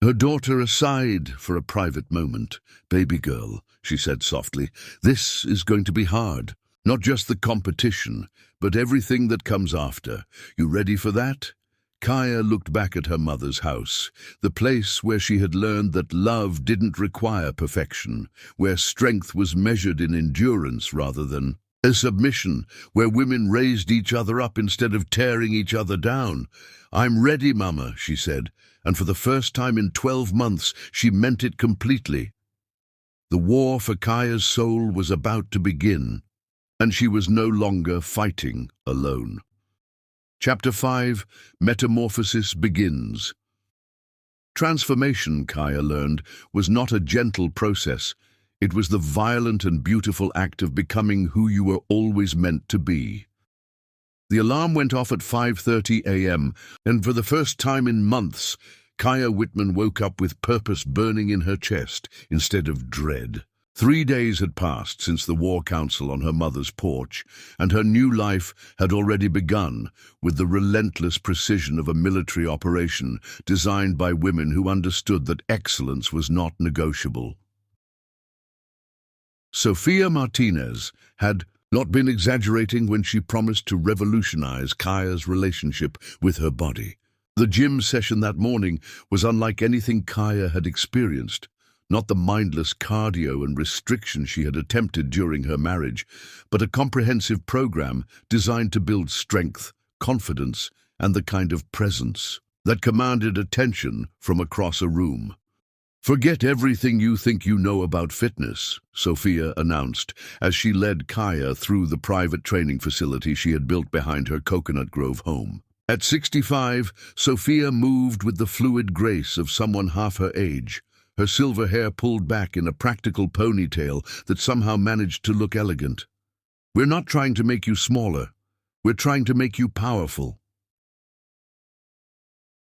her daughter aside for a private moment. "Baby girl," she said softly, "this is going to be hard. Not just the competition, but everything that comes after. You ready for that?" Kaya looked back at her mother's house, the place where she had learned that love didn't require perfection, where strength was measured in endurance rather than a submission, where women raised each other up instead of tearing each other down. "I'm ready, Mama," she said, and for the first time in 12 months, she meant it completely. The war for Kaya's soul was about to begin, and she was no longer fighting alone. Chapter 5, Metamorphosis begins. Transformation, Kaya learned, was not a gentle process. It was the violent and beautiful act of becoming who you were always meant to be. The alarm went off at 5:30 a.m., and for the first time in months, Kaya Whitman woke up with purpose burning in her chest instead of dread. 3 days had passed since the war council on her mother's porch, and her new life had already begun with the relentless precision of a military operation designed by women who understood that excellence was not negotiable. Sofia Martinez had not been exaggerating when she promised to revolutionize Kaya's relationship with her body. The gym session that morning was unlike anything Kaya had experienced. Not the mindless cardio and restriction she had attempted during her marriage, but a comprehensive program designed to build strength, confidence, and the kind of presence that commanded attention from across a room. "Forget everything you think you know about fitness," Sofia announced as she led Kaya through the private training facility she had built behind her Coconut Grove home. At 65, Sofia moved with the fluid grace of someone half her age, her silver hair pulled back in a practical ponytail that somehow managed to look elegant. "We're not trying to make you smaller. We're trying to make you powerful."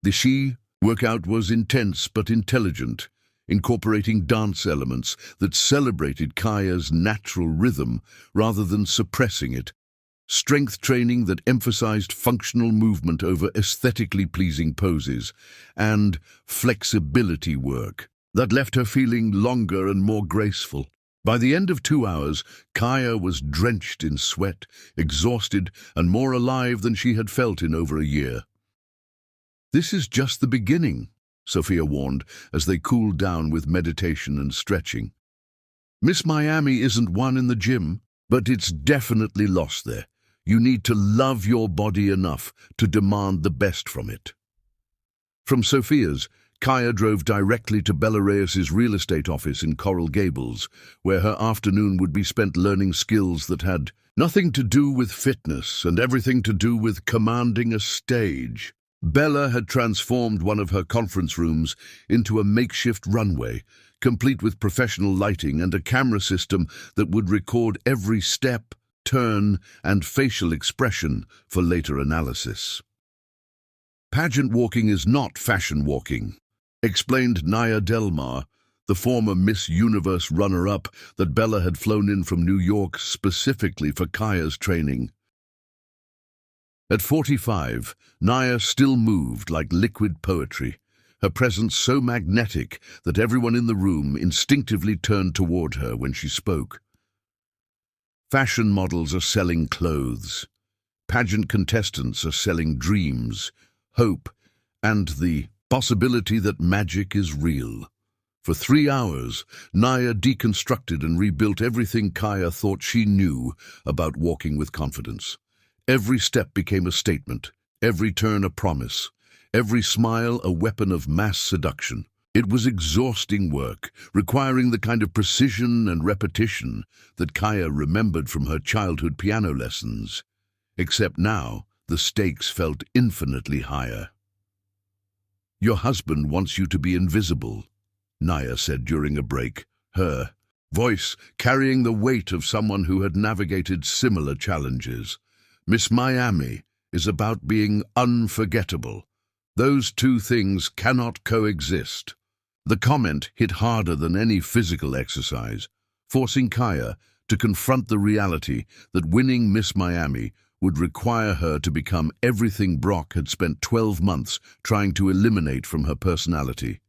The She workout was intense but intelligent, incorporating dance elements that celebrated Kaya's natural rhythm rather than suppressing it, strength training that emphasized functional movement over aesthetically pleasing poses, and flexibility work that left her feeling longer and more graceful. By the end of 2 hours, Kaya was drenched in sweat, exhausted, and more alive than she had felt in over a year. "This is just the beginning," Sofia warned as they cooled down with meditation and stretching. "Miss Miami isn't won in the gym, but it's definitely lost there. You need to love your body enough to demand the best from it." From Sofia's, Kaya drove directly to Bella Reyes's real estate office in Coral Gables, where her afternoon would be spent learning skills that had nothing to do with fitness and everything to do with commanding a stage. Bella had transformed one of her conference rooms into a makeshift runway, complete with professional lighting and a camera system that would record every step, turn, and facial expression for later analysis. "Pageant walking is not fashion walking," explained Naya Delmar, the former Miss Universe runner-up that Bella had flown in from New York specifically for Kaya's training. At 45, Naya still moved like liquid poetry, her presence so magnetic that everyone in the room instinctively turned toward her when she spoke. Fashion models are selling clothes. Pageant contestants are selling dreams, hope, and the possibility that magic is real. For 3 hours, Naya deconstructed and rebuilt everything Kaya thought she knew about walking with confidence. Every step became a statement, every turn a promise, every smile a weapon of mass seduction. It was exhausting work, requiring the kind of precision and repetition that Kaya remembered from her childhood piano lessons. Except now, the stakes felt infinitely higher. "Your husband wants you to be invisible," Naya said during a break, her voice carrying the weight of someone who had navigated similar challenges. "Miss Miami is about being unforgettable. Those two things cannot coexist." The comment hit harder than any physical exercise, forcing Kaya to confront the reality that winning Miss Miami would require her to become everything Brock had spent 12 months trying to eliminate from her personality.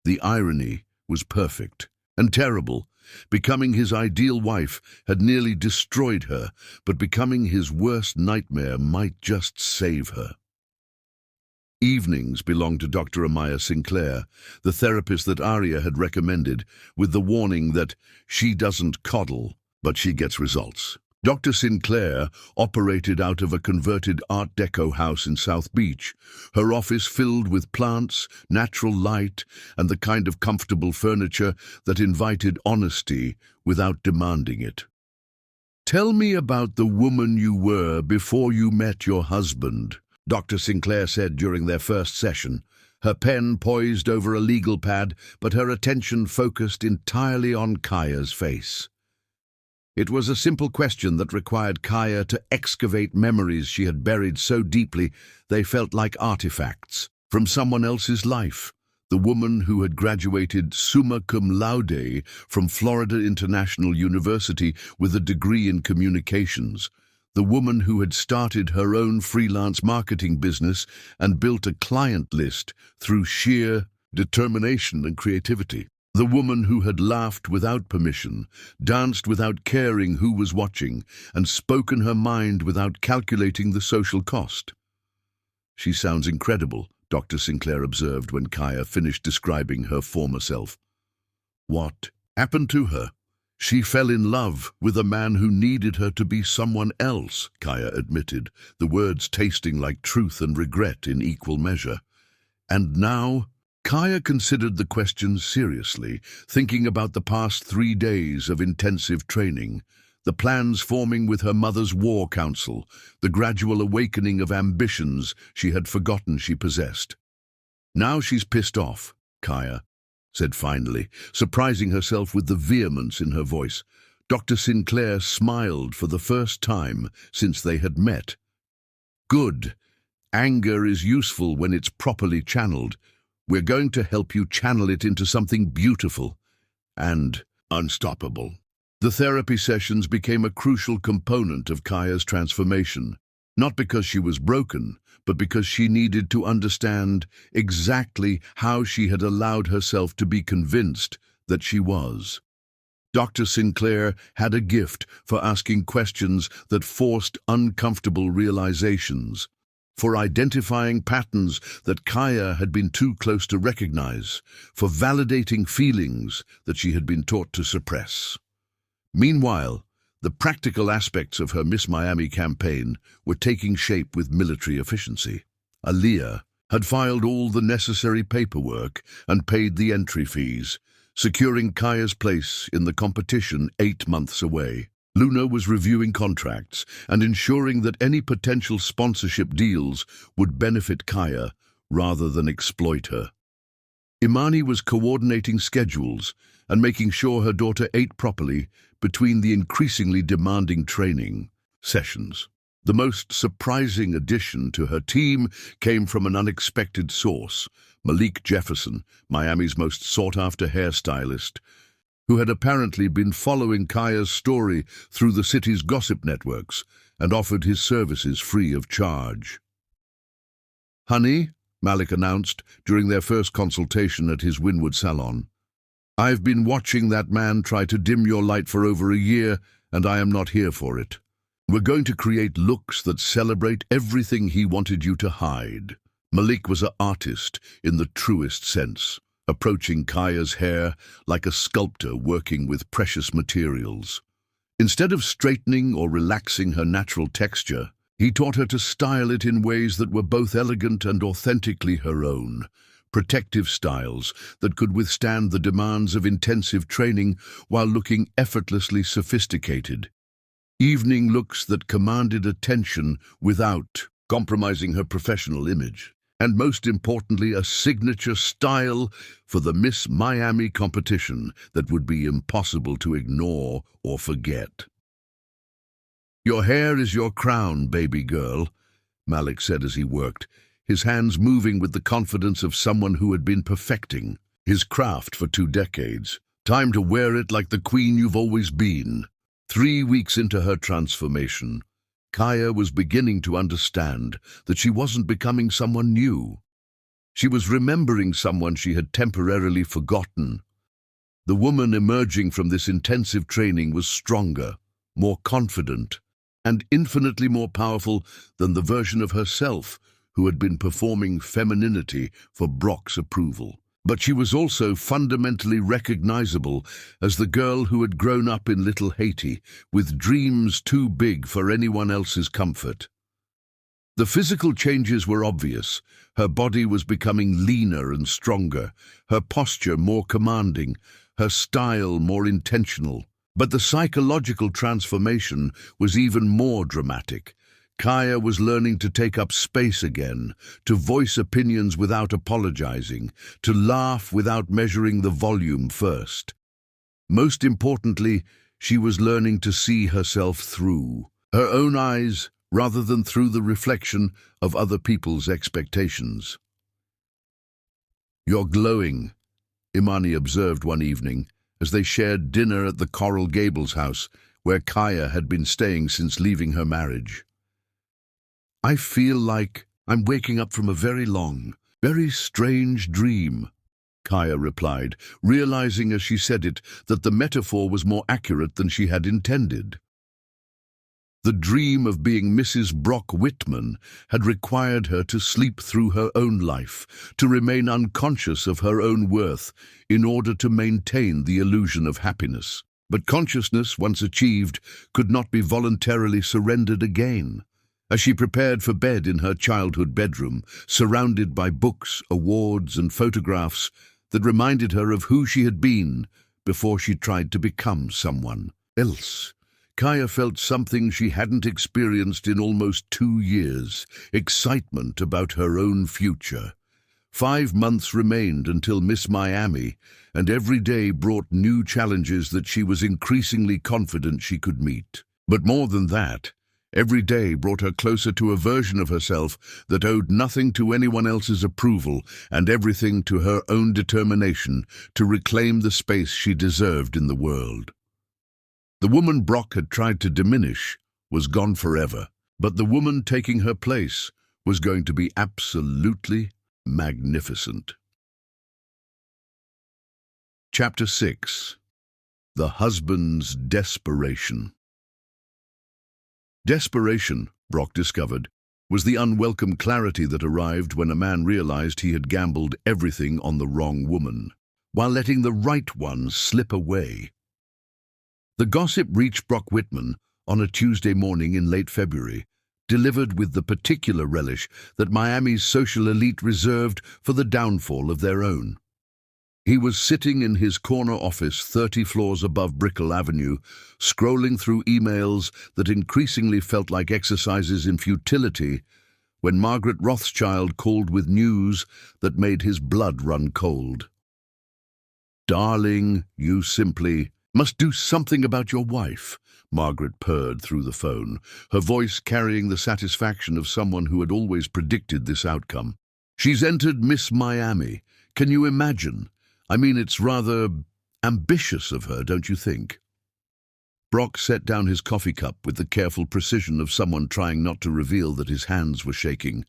The irony was perfect and terrible. Becoming his ideal wife had nearly destroyed her, but becoming his worst nightmare might just save her. Evenings belonged to Dr. Amaya Sinclair, the therapist that Aria had recommended, with the warning that she doesn't coddle, but she gets results. Dr. Sinclair operated out of a converted Art Deco house in South Beach, her office filled with plants, natural light, and the kind of comfortable furniture that invited honesty without demanding it. "Tell me about the woman you were before you met your husband," Dr. Sinclair said during their first session, her pen poised over a legal pad, but her attention focused entirely on Kaya's face. It was a simple question that required Kaya to excavate memories she had buried so deeply they felt like artifacts from someone else's life. The woman who had graduated summa cum laude from Florida International University with a degree in communications. The woman who had started her own freelance marketing business and built a client list through sheer determination and creativity. The woman who had laughed without permission, danced without caring who was watching, and spoken her mind without calculating the social cost. "She sounds incredible," Dr. Sinclair observed when Kaya finished describing her former self. "What happened to her?" "She fell in love with a man who needed her to be someone else," Kaya admitted, the words tasting like truth and regret in equal measure. "And now?" Kaya considered the question seriously, thinking about the past 3 days of intensive training, the plans forming with her mother's war council, the gradual awakening of ambitions she had forgotten she possessed. "Now she's pissed off," Kaya said finally, surprising herself with the vehemence in her voice. Dr. Sinclair smiled for the first time since they had met. "Good. Anger is useful when it's properly channeled. We're going to help you channel it into something beautiful and unstoppable." The therapy sessions became a crucial component of Kaya's transformation, not because she was broken, but because she needed to understand exactly how she had allowed herself to be convinced that she was. Dr. Sinclair had a gift for asking questions that forced uncomfortable realizations, for identifying patterns that Kaya had been too close to recognize, for validating feelings that she had been taught to suppress. Meanwhile, the practical aspects of her Miss Miami campaign were taking shape with military efficiency. Aaliyah had filed all the necessary paperwork and paid the entry fees, securing Kaya's place in the competition 8 months away. Luna was reviewing contracts and ensuring that any potential sponsorship deals would benefit Kaya rather than exploit her. Imani was coordinating schedules and making sure her daughter ate properly between the increasingly demanding training sessions. The most surprising addition to her team came from an unexpected source, Malik Jefferson, Miami's most sought-after hairstylist, who had apparently been following Kaya's story through the city's gossip networks and offered his services free of charge. "Honey," Malik announced during their first consultation at his Wynwood salon, "I've been watching that man try to dim your light for over a year, and I am not here for it. We're going to create looks that celebrate everything he wanted you to hide." Malik was an artist in the truest sense, approaching Kaya's hair like a sculptor working with precious materials. Instead of straightening or relaxing her natural texture, he taught her to style it in ways that were both elegant and authentically her own, protective styles that could withstand the demands of intensive training while looking effortlessly sophisticated. Evening looks that commanded attention without compromising her professional image. And most importantly, a signature style for the Miss Miami competition that would be impossible to ignore or forget. "Your hair is your crown, baby girl," Malik said as he worked, his hands moving with the confidence of someone who had been perfecting his craft for 2 decades. "Time to wear it like the queen you've always been." 3 weeks into her transformation, Kaya was beginning to understand that she wasn't becoming someone new. She was remembering someone she had temporarily forgotten. The woman emerging from this intensive training was stronger, more confident, and infinitely more powerful than the version of herself who had been performing femininity for Brock's approval. But she was also fundamentally recognizable as the girl who had grown up in Little Haiti, with dreams too big for anyone else's comfort. The physical changes were obvious. Her body was becoming leaner and stronger, her posture more commanding, her style more intentional. But the psychological transformation was even more dramatic. Kaya was learning to take up space again, to voice opinions without apologizing, to laugh without measuring the volume first. Most importantly, she was learning to see herself through her own eyes rather than through the reflection of other people's expectations. "You're glowing," Imani observed one evening as they shared dinner at the Coral Gables house, where Kaya had been staying since leaving her marriage. "I feel like I'm waking up from a very long, very strange dream," Kaya replied, realizing as she said it that the metaphor was more accurate than she had intended. The dream of being Mrs. Brock Whitman had required her to sleep through her own life, to remain unconscious of her own worth in order to maintain the illusion of happiness. But consciousness, once achieved, could not be voluntarily surrendered again. As she prepared for bed in her childhood bedroom, surrounded by books, awards, and photographs that reminded her of who she had been before she tried to become someone else, Kaya felt something she hadn't experienced in almost 2 years: excitement about her own future. 5 months remained until Miss Miami, and every day brought new challenges that she was increasingly confident she could meet. But more than that, every day brought her closer to a version of herself that owed nothing to anyone else's approval and everything to her own determination to reclaim the space she deserved in the world. The woman Brock had tried to diminish was gone forever, but the woman taking her place was going to be absolutely magnificent. Chapter 6. The Husband's Desperation. Desperation, Brock discovered, was the unwelcome clarity that arrived when a man realized he had gambled everything on the wrong woman, while letting the right one slip away. The gossip reached Brock Whitman on a Tuesday morning in late February, delivered with the particular relish that Miami's social elite reserved for the downfall of their own. He was sitting in his corner office 30 floors above Brickell Avenue, scrolling through emails that increasingly felt like exercises in futility, when Margaret Rothschild called with news that made his blood run cold. "Darling, you simply must do something about your wife," Margaret purred through the phone, her voice carrying the satisfaction of someone who had always predicted this outcome. "She's entered Miss Miami. Can you imagine? I mean, it's rather ambitious of her, don't you think?" Brock set down his coffee cup with the careful precision of someone trying not to reveal that his hands were shaking.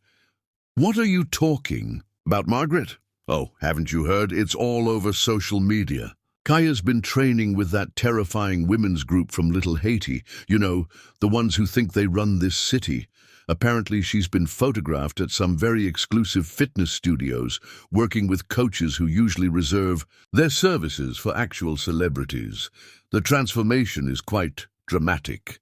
"What are you talking about, Margaret? Oh, haven't you heard? It's all over social media. Kaya's been training with that terrifying women's group from Little Haiti, you know, the ones who think they run this city. Apparently she's been photographed at some very exclusive fitness studios, working with coaches who usually reserve their services for actual celebrities. The transformation is quite dramatic."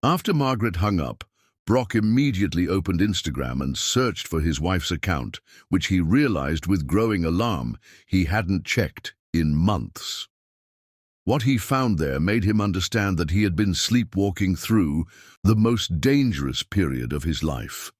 After Margaret hung up, Brock immediately opened Instagram and searched for his wife's account, which he realized with growing alarm he hadn't checked in months. What he found there made him understand that he had been sleepwalking through the most dangerous period of his life.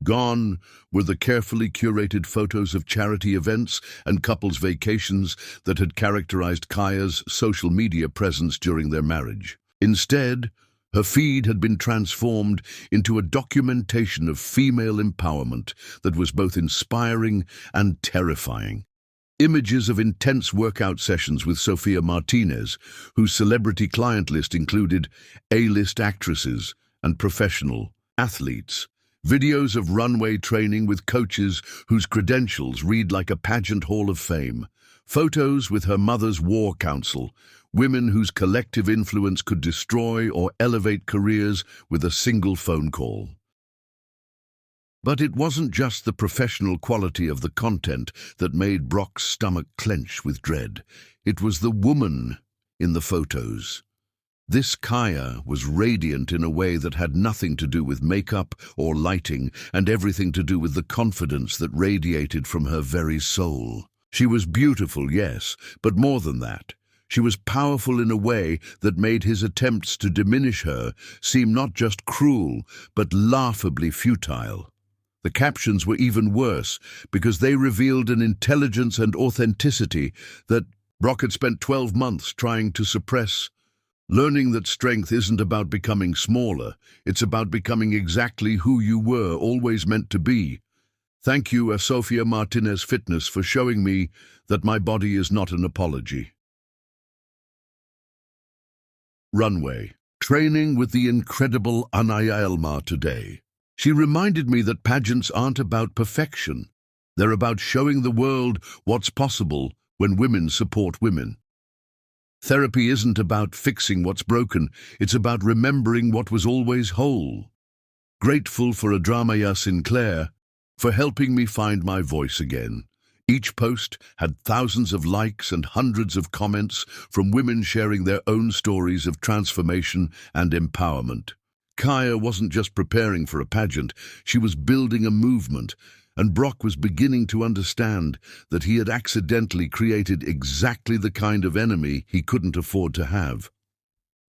Gone were the carefully curated photos of charity events and couples' vacations that had characterized Kaya's social media presence during their marriage. Instead, her feed had been transformed into a documentation of female empowerment that was both inspiring and terrifying. Images of intense workout sessions with Sofia Martinez, whose celebrity client list included A-list actresses and professional athletes. Videos of runway training with coaches whose credentials read like a pageant hall of fame. Photos with her mother's war council, women whose collective influence could destroy or elevate careers with a single phone call. But it wasn't just the professional quality of the content that made Brock's stomach clench with dread. It was the woman in the photos. This Kaya was radiant in a way that had nothing to do with makeup or lighting, and everything to do with the confidence that radiated from her very soul. She was beautiful, yes, but more than that. She was powerful in a way that made his attempts to diminish her seem not just cruel, but laughably futile. The captions were even worse because they revealed an intelligence and authenticity that Brock had spent 12 months trying to suppress. Learning that strength isn't about becoming smaller, it's about becoming exactly who you were always meant to be. Thank you, Sofia Martinez Fitness, for showing me that my body is not an apology. Runway. Training with the incredible Anaya Elmar today. She reminded me that pageants aren't about perfection. They're about showing the world what's possible when women support women. Therapy isn't about fixing what's broken, it's about remembering what was always whole. Grateful for Adramaya Sinclair for helping me find my voice again. Each post had thousands of likes and hundreds of comments from women sharing their own stories of transformation and empowerment. Kaya wasn't just preparing for a pageant, she was building a movement, and Brock was beginning to understand that he had accidentally created exactly the kind of enemy he couldn't afford to have.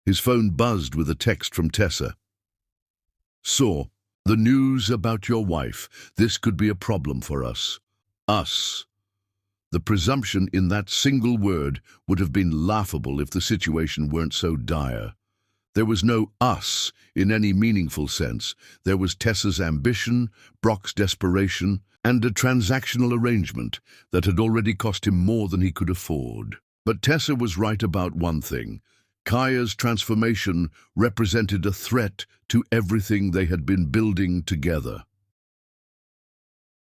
His phone buzzed with a text from Tessa. "Saw the news about your wife. This could be a problem for us." Us. The presumption in that single word would have been laughable if the situation weren't so dire. There was no us in any meaningful sense. There was Tessa's ambition, Brock's desperation, and a transactional arrangement that had already cost him more than he could afford. But Tessa was right about one thing. Kaya's transformation represented a threat to everything they had been building together.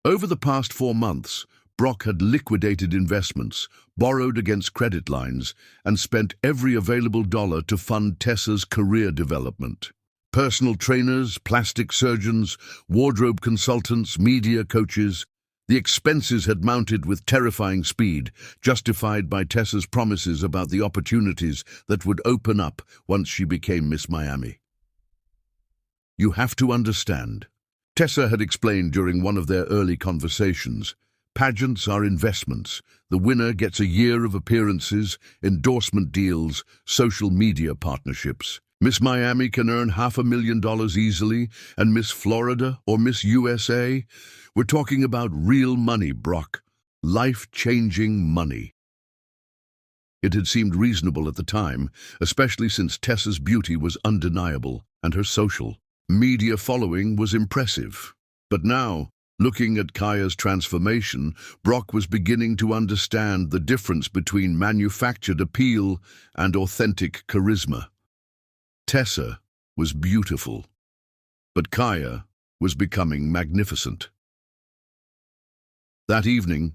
Over the past 4 months, Brock had liquidated investments, borrowed against credit lines, and spent every available dollar to fund Tessa's career development. Personal trainers, plastic surgeons, wardrobe consultants, media coaches. The expenses had mounted with terrifying speed, justified by Tessa's promises about the opportunities that would open up once she became Miss Miami. "You have to understand," Tessa had explained during one of their early conversations, "pageants are investments. The winner gets a year of appearances, endorsement deals, social media partnerships. Miss Miami can earn $500,000 easily, and Miss Florida or Miss USA, we're talking about real money, Brock. Life-changing money." It had seemed reasonable at the time, especially since Tessa's beauty was undeniable and her social media following was impressive. But now, looking at Kaya's transformation, Brock was beginning to understand the difference between manufactured appeal and authentic charisma. Tessa was beautiful, but Kaya was becoming magnificent. That evening,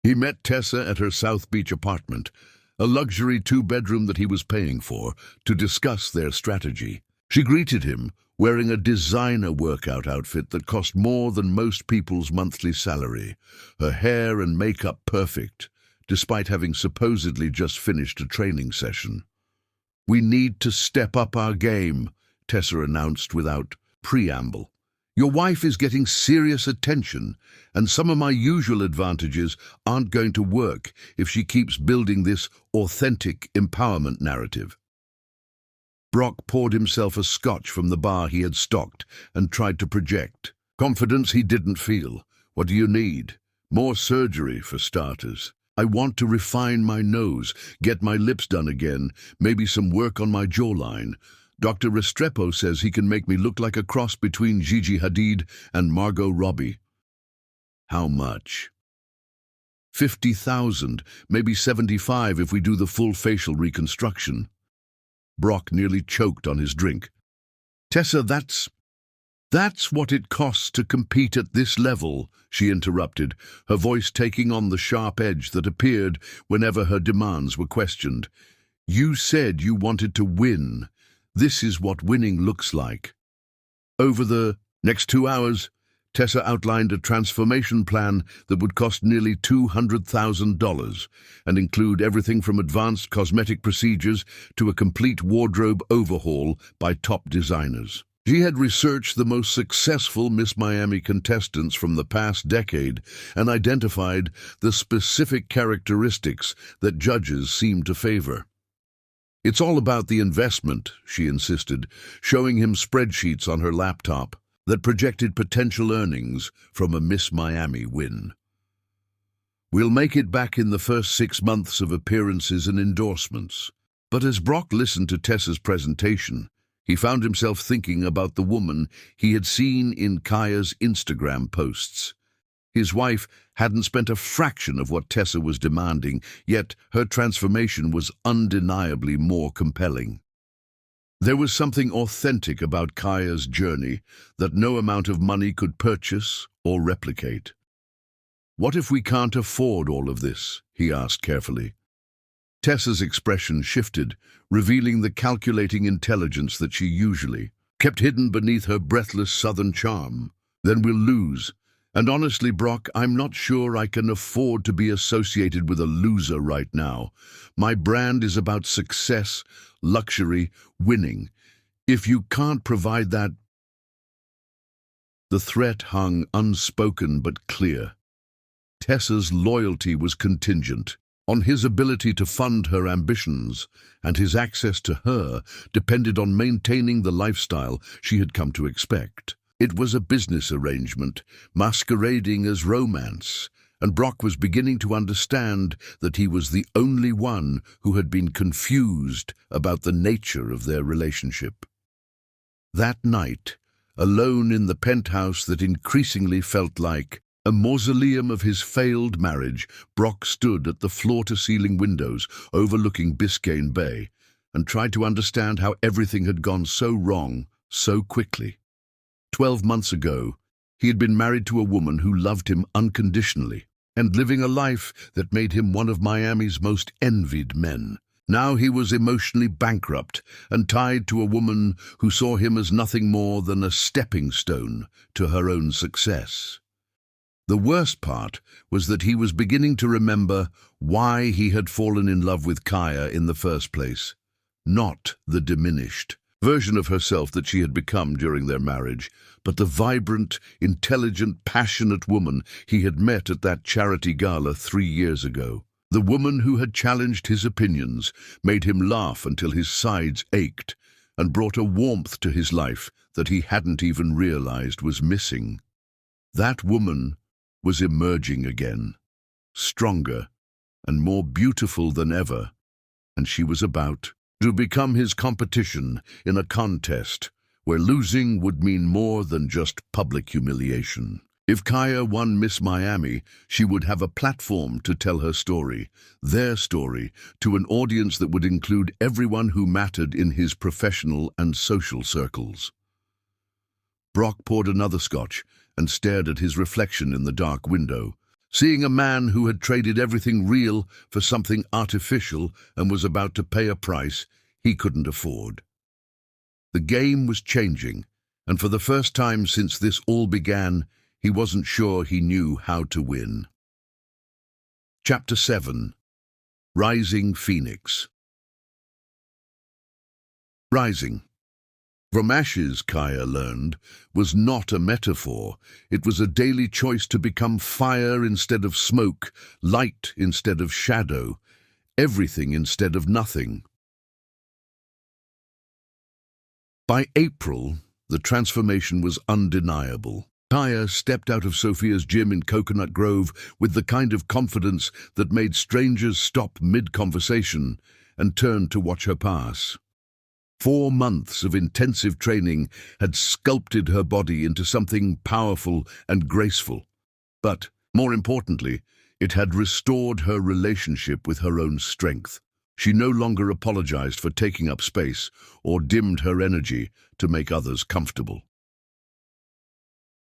he met Tessa at her South Beach apartment, a luxury 2-bedroom that he was paying for, to discuss their strategy. She greeted him, wearing a designer workout outfit that cost more than most people's monthly salary, her hair and makeup perfect, despite having supposedly just finished a training session. "We need to step up our game," Tessa announced without preamble. "Your wife is getting serious attention, and some of my usual advantages aren't going to work if she keeps building this authentic empowerment narrative." Brock poured himself a scotch from the bar he had stocked and tried to project confidence he didn't feel. "What do you need?" "More surgery, for starters. I want to refine my nose, get my lips done again, maybe some work on my jawline. Dr. Restrepo says he can make me look like a cross between Gigi Hadid and Margot Robbie." "How much?" $50,000, maybe $75 if we do the full facial reconstruction." Brock nearly choked on his drink. "Tessa, that's what it costs to compete at this level," she interrupted, her voice taking on the sharp edge that appeared whenever her demands were questioned. "You said you wanted to win. This is what winning looks like." Over the next 2 hours, Tessa outlined a transformation plan that would cost nearly $200,000 and include everything from advanced cosmetic procedures to a complete wardrobe overhaul by top designers. She had researched the most successful Miss Miami contestants from the past decade and identified the specific characteristics that judges seemed to favor. "It's all about the investment," she insisted, showing him spreadsheets on her laptop that projected potential earnings from a Miss Miami win. "We'll make it back in the first 6 months of appearances and endorsements." But as Brock listened to Tessa's presentation, he found himself thinking about the woman he had seen in Kaya's Instagram posts. His wife hadn't spent a fraction of what Tessa was demanding, yet her transformation was undeniably more compelling. There was something authentic about Kaya's journey that no amount of money could purchase or replicate. "What if we can't afford all of this?" he asked carefully. Tessa's expression shifted, revealing the calculating intelligence that she usually kept hidden beneath her breathless southern charm. "Then we'll lose. And honestly, Brock, I'm not sure I can afford to be associated with a loser right now. My brand is about success, luxury, winning. If you can't provide that..." The threat hung unspoken but clear. Tessa's loyalty was contingent on his ability to fund her ambitions, and his access to her depended on maintaining the lifestyle she had come to expect. It was a business arrangement, masquerading as romance, and Brock was beginning to understand that he was the only one who had been confused about the nature of their relationship. That night, alone in the penthouse that increasingly felt like a mausoleum of his failed marriage, Brock stood at the floor-to-ceiling windows overlooking Biscayne Bay and tried to understand how everything had gone so wrong so quickly. 12 months ago, he had been married to a woman who loved him unconditionally and living a life that made him one of Miami's most envied men. Now he was emotionally bankrupt and tied to a woman who saw him as nothing more than a stepping stone to her own success. The worst part was that he was beginning to remember why he had fallen in love with Kaya in the first place, not the diminished version of herself that she had become during their marriage, but the vibrant, intelligent, passionate woman he had met at that charity gala 3 years ago. The woman who had challenged his opinions, made him laugh until his sides ached, and brought a warmth to his life that he hadn't even realized was missing. That woman was emerging again, stronger and more beautiful than ever, and she was about to become his competition in a contest where losing would mean more than just public humiliation. If Kaya won Miss Miami, she would have a platform to tell her story, their story, to an audience that would include everyone who mattered in his professional and social circles. Brock poured another scotch and stared at his reflection in the dark window, seeing a man who had traded everything real for something artificial and was about to pay a price he couldn't afford. The game was changing, and for the first time since this all began, he wasn't sure he knew how to win. Chapter 7. Rising Phoenix. Rising. From ashes, Kaya learned, was not a metaphor. It was a daily choice to become fire instead of smoke, light instead of shadow, everything instead of nothing. By April, the transformation was undeniable. Kaya stepped out of Sophia's gym in Coconut Grove with the kind of confidence that made strangers stop mid-conversation and turn to watch her pass. 4 months of intensive training had sculpted her body into something powerful and graceful. But, more importantly, it had restored her relationship with her own strength. She no longer apologized for taking up space or dimmed her energy to make others comfortable.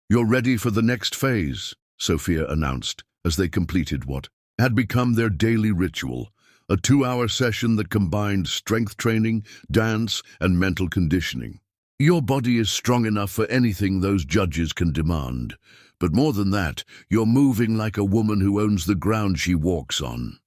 "You're ready for the next phase," Sophia announced as they completed what had become their daily ritual, a 2-hour session that combined strength training, dance, and mental conditioning. "Your body is strong enough for anything those judges can demand. But more than that, you're moving like a woman who owns the ground she walks on."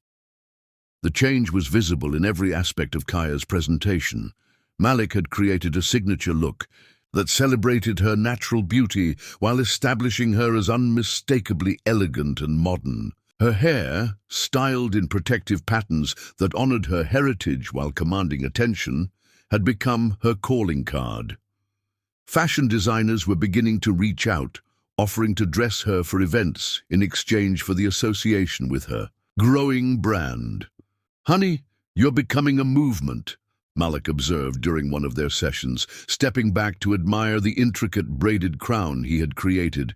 The change was visible in every aspect of Kaya's presentation. Malik had created a signature look, that celebrated her natural beauty while establishing her as unmistakably elegant and modern. Her hair, styled in protective patterns that honored her heritage while commanding attention, had become her calling card. Fashion designers were beginning to reach out, offering to dress her for events in exchange for the association with her growing brand. "Honey, you're becoming a movement," Malik observed during one of their sessions, stepping back to admire the intricate braided crown he had created.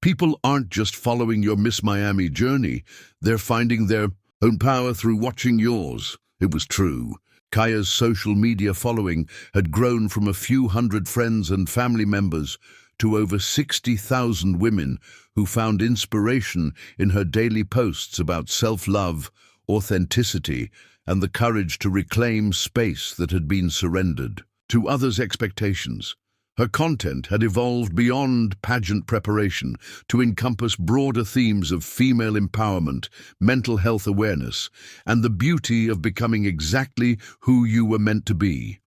"People aren't just following your Miss Miami journey, they're finding their own power through watching yours." It was true. Kaya's social media following had grown from a few hundred friends and family members to over 60,000 women who found inspiration in her daily posts about self-love, authenticity, and the courage to reclaim space that had been surrendered to others' expectations. Her content had evolved beyond pageant preparation to encompass broader themes of female empowerment, mental health awareness, and the beauty of becoming exactly who you were meant to be.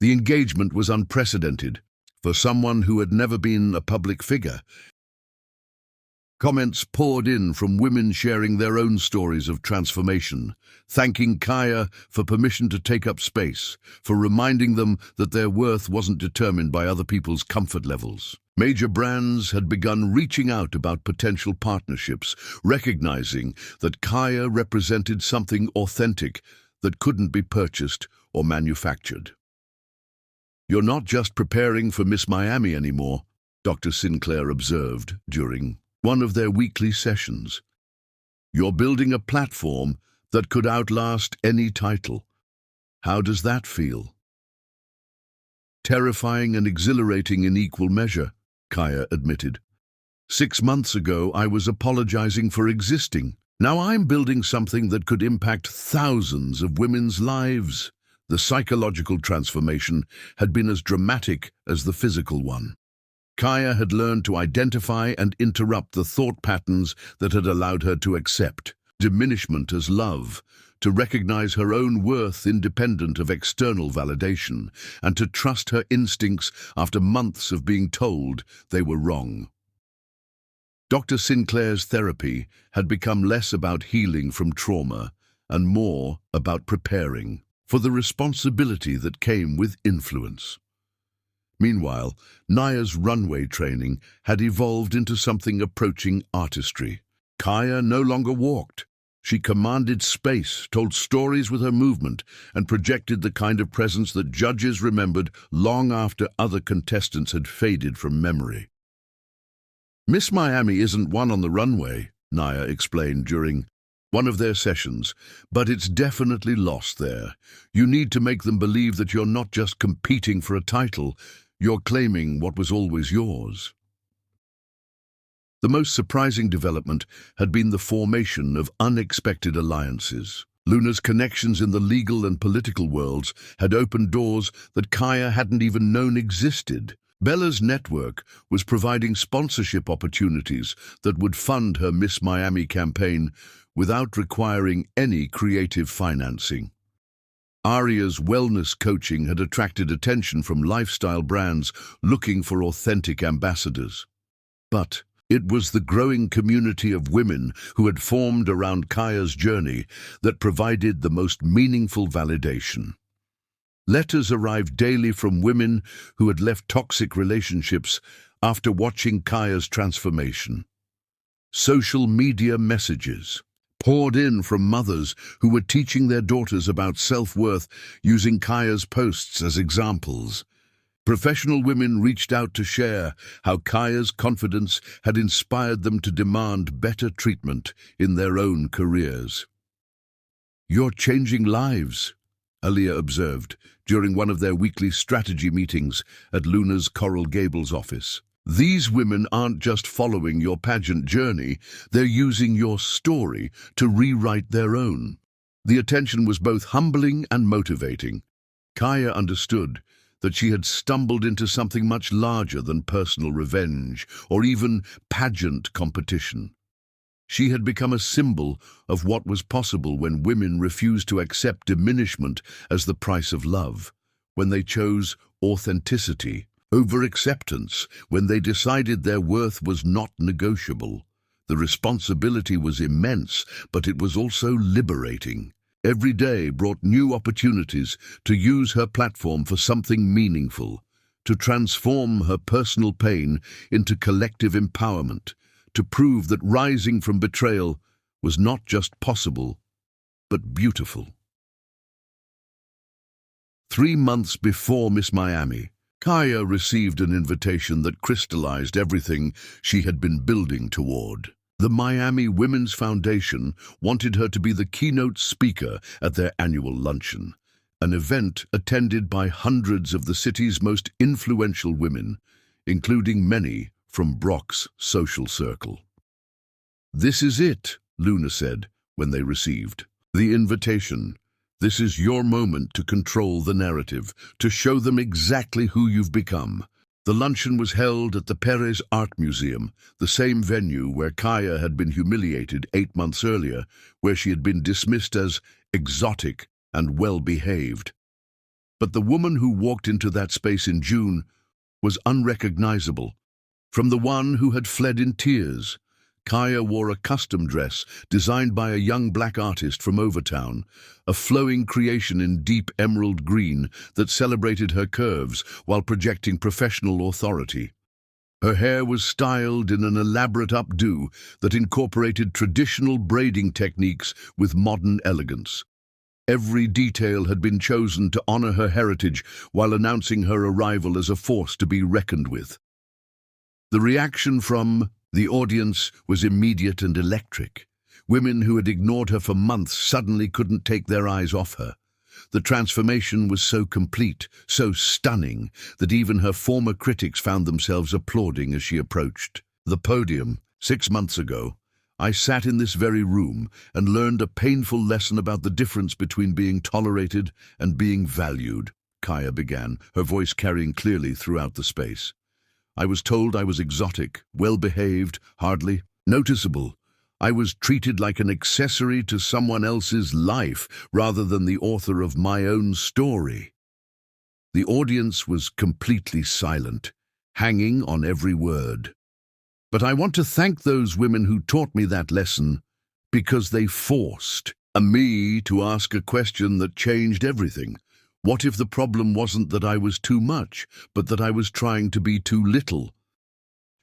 The engagement was unprecedented for someone who had never been a public figure. Comments poured in from women sharing their own stories of transformation, thanking Kaya for permission to take up space, for reminding them that their worth wasn't determined by other people's comfort levels. Major brands had begun reaching out about potential partnerships, recognizing that Kaya represented something authentic that couldn't be purchased or manufactured. "You're not just preparing for Miss Miami anymore," Dr. Sinclair observed during one of their weekly sessions. "You're building a platform that could outlast any title. How does that feel?" "Terrifying and exhilarating in equal measure," Kaya admitted. "6 months ago, I was apologizing for existing. Now I'm building something that could impact thousands of women's lives." The psychological transformation had been as dramatic as the physical one. Kaya had learned to identify and interrupt the thought patterns that had allowed her to accept diminishment as love, to recognize her own worth independent of external validation, and to trust her instincts after months of being told they were wrong. Dr. Sinclair's therapy had become less about healing from trauma and more about preparing for the responsibility that came with influence. Meanwhile, Naya's runway training had evolved into something approaching artistry. Kaya no longer walked. She commanded space, told stories with her movement, and projected the kind of presence that judges remembered long after other contestants had faded from memory. "Miss Miami isn't one on the runway," Naya explained during one of their sessions, "but it's definitely lost there. You need to make them believe that you're not just competing for a title, you're claiming what was always yours." The most surprising development had been the formation of unexpected alliances. Luna's connections in the legal and political worlds had opened doors that Kaya hadn't even known existed. Bella's network was providing sponsorship opportunities that would fund her Miss Miami campaign without requiring any creative financing. Aria's wellness coaching had attracted attention from lifestyle brands looking for authentic ambassadors. But it was the growing community of women who had formed around Kaya's journey that provided the most meaningful validation. Letters arrived daily from women who had left toxic relationships after watching Kaya's transformation. Social media messages poured in from mothers who were teaching their daughters about self-worth using Kaya's posts as examples. Professional women reached out to share how Kaya's confidence had inspired them to demand better treatment in their own careers. "You're changing lives," Aaliyah observed during one of their weekly strategy meetings at Luna's Coral Gables office. "These women aren't just following your pageant journey, they're using your story to rewrite their own." The attention was both humbling and motivating. Kaya understood that she had stumbled into something much larger than personal revenge or even pageant competition. She had become a symbol of what was possible when women refused to accept diminishment as the price of love, when they chose authenticity over acceptance when they decided their worth was not negotiable. The responsibility was immense, but it was also liberating. Every day brought new opportunities to use her platform for something meaningful, to transform her personal pain into collective empowerment, to prove that rising from betrayal was not just possible, but beautiful. 3 months before Miss Miami, Kaya received an invitation that crystallized everything she had been building toward. The Miami Women's Foundation wanted her to be the keynote speaker at their annual luncheon, an event attended by hundreds of the city's most influential women, including many from Brock's social circle. "This is it," Luna said when they received the invitation. "This is your moment to control the narrative, to show them exactly who you've become." The luncheon was held at the Perez Art Museum, the same venue where Kaya had been humiliated 8 months earlier, where she had been dismissed as exotic and well-behaved. But the woman who walked into that space in June was unrecognizable. From the one who had fled in tears, Kaya wore a custom dress designed by a young black artist from Overtown, a flowing creation in deep emerald green that celebrated her curves while projecting professional authority. Her hair was styled in an elaborate updo that incorporated traditional braiding techniques with modern elegance. Every detail had been chosen to honor her heritage while announcing her arrival as a force to be reckoned with. The reaction from the audience was immediate and electric. Women who had ignored her for months suddenly couldn't take their eyes off her. The transformation was so complete, so stunning, that even her former critics found themselves applauding as she approached the podium. 6 months ago, I sat in this very room and learned a painful lesson about the difference between being tolerated and being valued, Kaya began, her voice carrying clearly throughout the space. I was told I was exotic, well-behaved, hardly noticeable. I was treated like an accessory to someone else's life rather than the author of my own story. The audience was completely silent, hanging on every word. But I want to thank those women who taught me that lesson, because they forced me to ask a question that changed everything. What if the problem wasn't that I was too much, but that I was trying to be too little?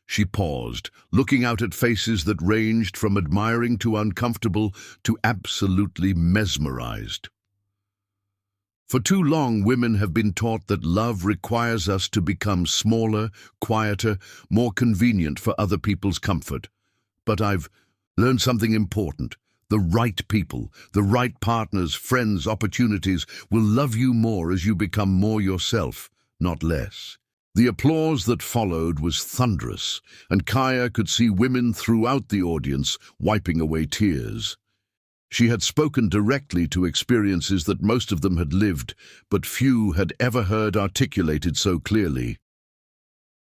She paused, looking out at faces that ranged from admiring to uncomfortable to absolutely mesmerized. For too long, women have been taught that love requires us to become smaller, quieter, more convenient for other people's comfort. But I've learned something important. The right people, the right partners, friends, opportunities will love you more as you become more yourself, not less. The applause that followed was thunderous, and Kaya could see women throughout the audience wiping away tears. She had spoken directly to experiences that most of them had lived, but few had ever heard articulated so clearly.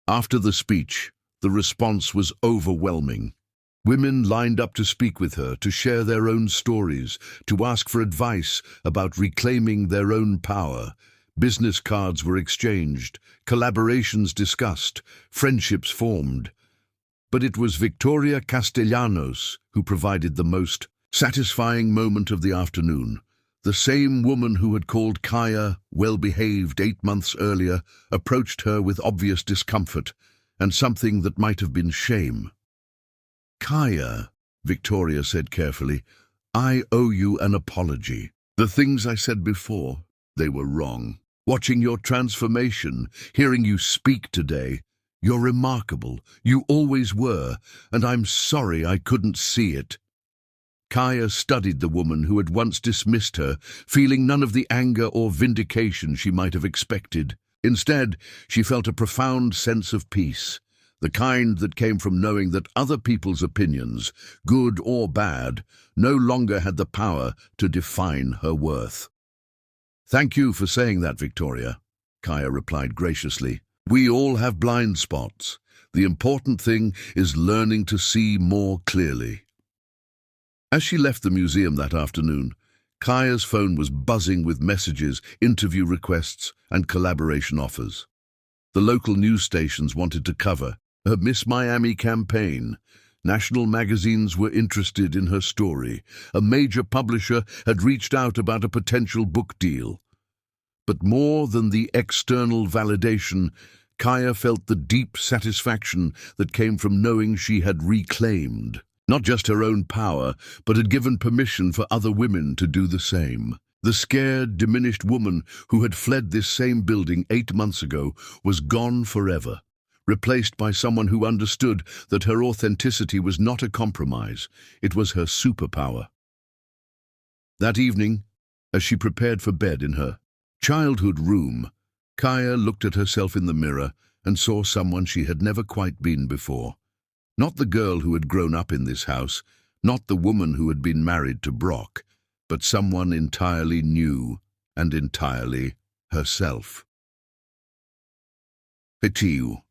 After the speech, the response was overwhelming. Women lined up to speak with her, to share their own stories, to ask for advice about reclaiming their own power. Business cards were exchanged, collaborations discussed, friendships formed. But it was Victoria Castellanos who provided the most satisfying moment of the afternoon. The same woman who had called Kaya well-behaved 8 months earlier approached her with obvious discomfort and something that might have been shame. "Kaya," Victoria said carefully, "I owe you an apology. The things I said before, they were wrong. Watching your transformation, hearing you speak today, you're remarkable. You always were, and I'm sorry I couldn't see it." Kaya studied the woman who had once dismissed her, feeling none of the anger or vindication she might have expected. Instead, she felt a profound sense of peace, the kind that came from knowing that other people's opinions, good or bad, no longer had the power to define her worth. "Thank you for saying that, Victoria," Kaya replied graciously. "We all have blind spots. The important thing is learning to see more clearly." As she left the museum that afternoon, Kaya's phone was buzzing with messages, interview requests, and collaboration offers. The local news stations wanted to cover her Miss Miami campaign. National magazines were interested in her story. A major publisher had reached out about a potential book deal. But more than the external validation, Kaya felt the deep satisfaction that came from knowing she had reclaimed not just her own power, but had given permission for other women to do the same. The scared, diminished woman who had fled this same building 8 months ago was gone forever, replaced by someone who understood that her authenticity was not a compromise, it was her superpower. That evening, as she prepared for bed in her childhood room, Kaya looked at herself in the mirror and saw someone she had never quite been before. Not the girl who had grown up in this house, not the woman who had been married to Brock, but someone entirely new and entirely herself. Petiu.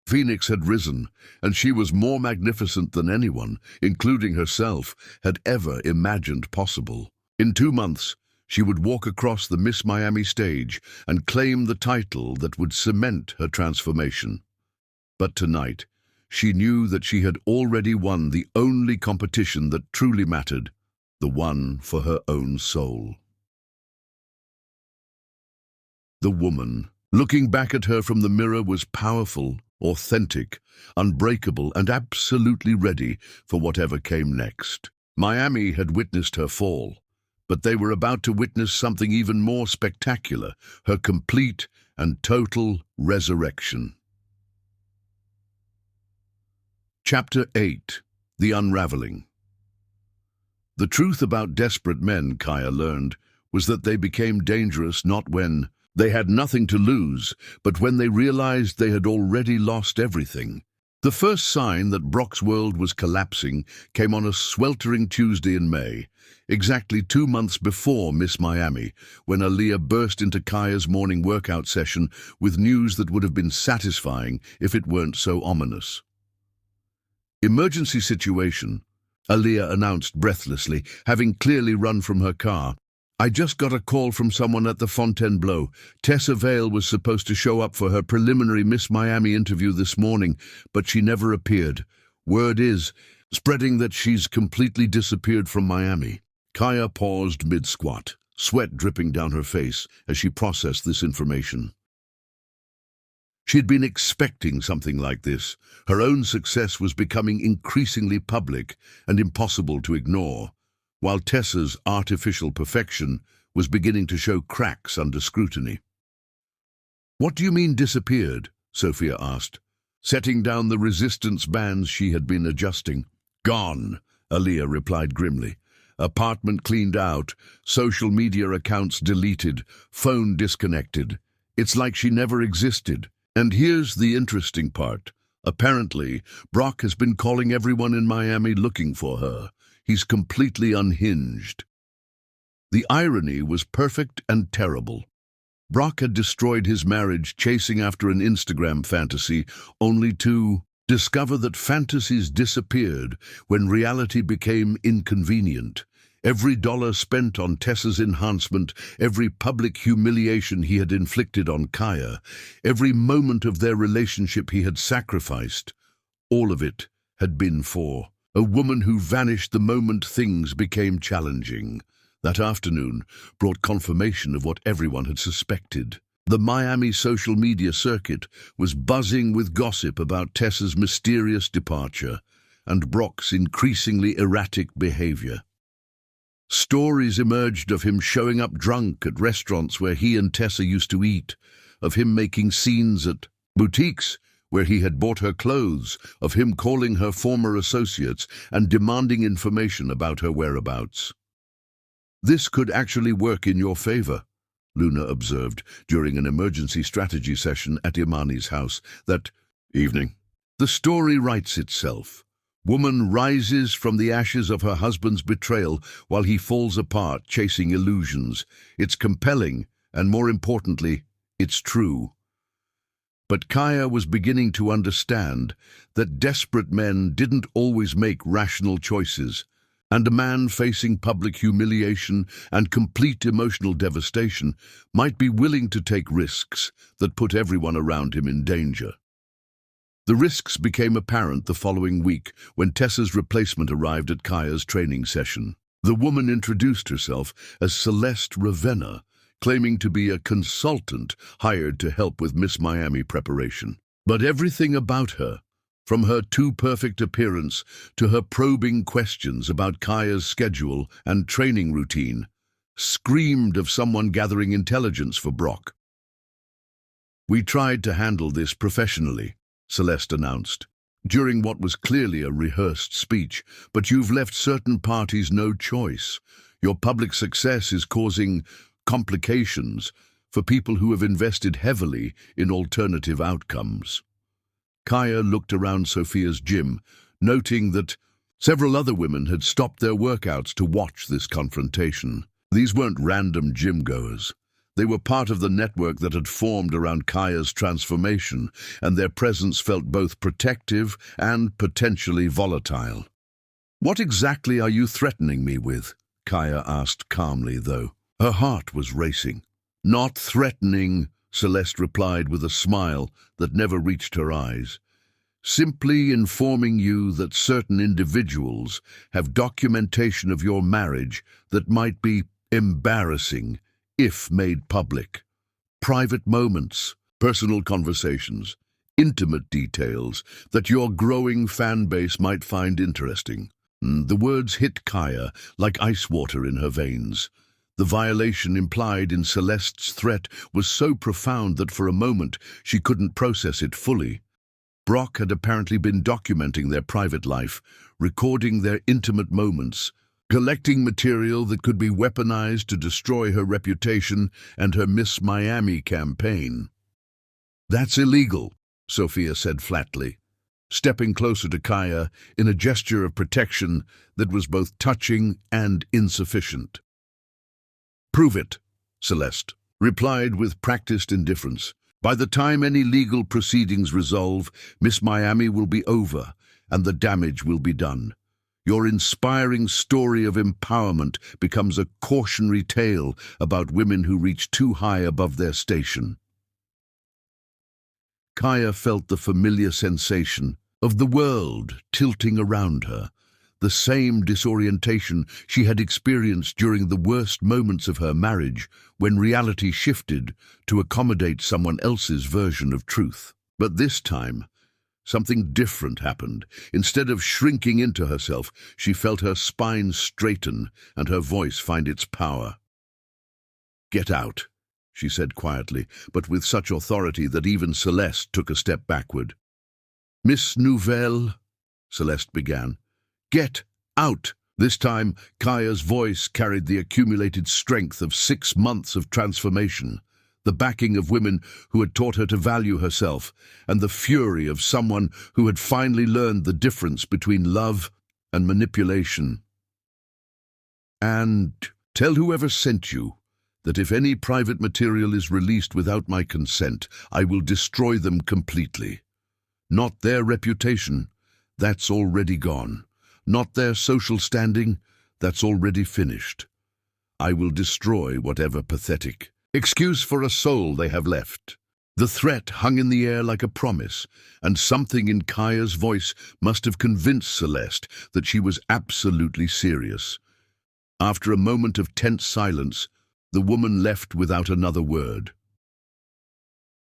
Phoenix had risen, and she was more magnificent than anyone, including herself, had ever imagined possible. In 2 months, she would walk across the Miss Miami stage and claim the title that would cement her transformation. But tonight, she knew that she had already won the only competition that truly mattered, the one for her own soul. The woman, looking back at her from the mirror, was powerful, authentic, unbreakable, and absolutely ready for whatever came next. Miami had witnessed her fall, but they were about to witness something even more spectacular, her complete and total resurrection. Chapter 8. The Unraveling. The truth about desperate men, Kaya learned, was that they became dangerous not when they had nothing to lose, but when they realized they had already lost everything. The first sign that Brock's world was collapsing came on a sweltering Tuesday in May, exactly 2 months before Miss Miami, when Aaliyah burst into Kaya's morning workout session with news that would have been satisfying if it weren't so ominous. "Emergency situation," Aaliyah announced breathlessly, having clearly run from her car. "I just got a call from someone at the Fontainebleau. Tessa Vale was supposed to show up for her preliminary Miss Miami interview this morning, but she never appeared. Word is spreading that she's completely disappeared from Miami." Kaya paused mid-squat, sweat dripping down her face as she processed this information. She had been expecting something like this. Her own success was becoming increasingly public and impossible to ignore, while Tessa's artificial perfection was beginning to show cracks under scrutiny. "What do you mean disappeared?" Sophia asked, setting down the resistance bands she had been adjusting. "Gone," Aaliyah replied grimly. "Apartment cleaned out, social media accounts deleted, phone disconnected. It's like she never existed. And here's the interesting part. Apparently, Brock has been calling everyone in Miami looking for her. He's completely unhinged." The irony was perfect and terrible. Brock had destroyed his marriage chasing after an Instagram fantasy, only to discover that fantasies disappeared when reality became inconvenient. Every dollar spent on Tessa's enhancement, every public humiliation he had inflicted on Kaya, every moment of their relationship he had sacrificed, all of it had been for a woman who vanished the moment things became challenging. That afternoon brought confirmation of what everyone had suspected. The Miami social media circuit was buzzing with gossip about Tessa's mysterious departure and Brock's increasingly erratic behavior. Stories emerged of him showing up drunk at restaurants where he and Tessa used to eat, of him making scenes at boutiques where he had bought her clothes, of him calling her former associates and demanding information about her whereabouts. "This could actually work in your favor," Luna observed during an emergency strategy session at Imani's house that evening. "The story writes itself. Woman rises from the ashes of her husband's betrayal while he falls apart chasing illusions. It's compelling, and more importantly, it's true." But Kaya was beginning to understand that desperate men didn't always make rational choices. And a man facing public humiliation and complete emotional devastation might be willing to take risks that put everyone around him in danger. The risks became apparent the following week when Tessa's replacement arrived at Kaya's training session. The woman introduced herself as Celeste Ravenna, claiming to be a consultant hired to help with Miss Miami preparation. But everything about her, from her too-perfect appearance to her probing questions about Kaya's schedule and training routine, screamed of someone gathering intelligence for Brock. "We tried to handle this professionally," Celeste announced, during what was clearly a rehearsed speech, "but you've left certain parties no choice. Your public success is causing complications for people who have invested heavily in alternative outcomes." Kaya looked around Sophia's gym, noting that several other women had stopped their workouts to watch this confrontation. These weren't random gym-goers. They were part of the network that had formed around Kaya's transformation, and their presence felt both protective and potentially volatile. "What exactly are you threatening me with?" Kaya asked calmly, though. Her heart was racing. "Not threatening," Celeste replied with a smile that never reached her eyes. "Simply informing you that certain individuals have documentation of your marriage that might be embarrassing if made public. Private moments, personal conversations, intimate details that your growing fan base might find interesting." The words hit Kaya like ice water in her veins. The violation implied in Celeste's threat was so profound that for a moment she couldn't process it fully. Brock had apparently been documenting their private life, recording their intimate moments, collecting material that could be weaponized to destroy her reputation and her Miss Miami campaign. "That's illegal," Sophia said flatly, stepping closer to Kaya in a gesture of protection that was both touching and insufficient. "Prove it," Celeste replied with practiced indifference. "By the time any legal proceedings resolve, Miss Miami will be over and the damage will be done. Your inspiring story of empowerment becomes a cautionary tale about women who reach too high above their station." Kaya felt the familiar sensation of the world tilting around her, the same disorientation she had experienced during the worst moments of her marriage when reality shifted to accommodate someone else's version of truth. But this time, something different happened. Instead of shrinking into herself, she felt her spine straighten and her voice find its power. "Get out," she said quietly, but with such authority that even Celeste took a step backward. "Miss Nouvelle," Celeste began. "Get out!" This time, Kaya's voice carried the accumulated strength of 6 months of transformation, the backing of women who had taught her to value herself, and the fury of someone who had finally learned the difference between love and manipulation. "And tell whoever sent you that if any private material is released without my consent, I will destroy them completely. Not their reputation, that's already gone. Not their social standing, that's already finished. I will destroy whatever pathetic excuse for a soul they have left." The threat hung in the air like a promise, and something in Kaya's voice must have convinced Celeste that she was absolutely serious. After a moment of tense silence, the woman left without another word.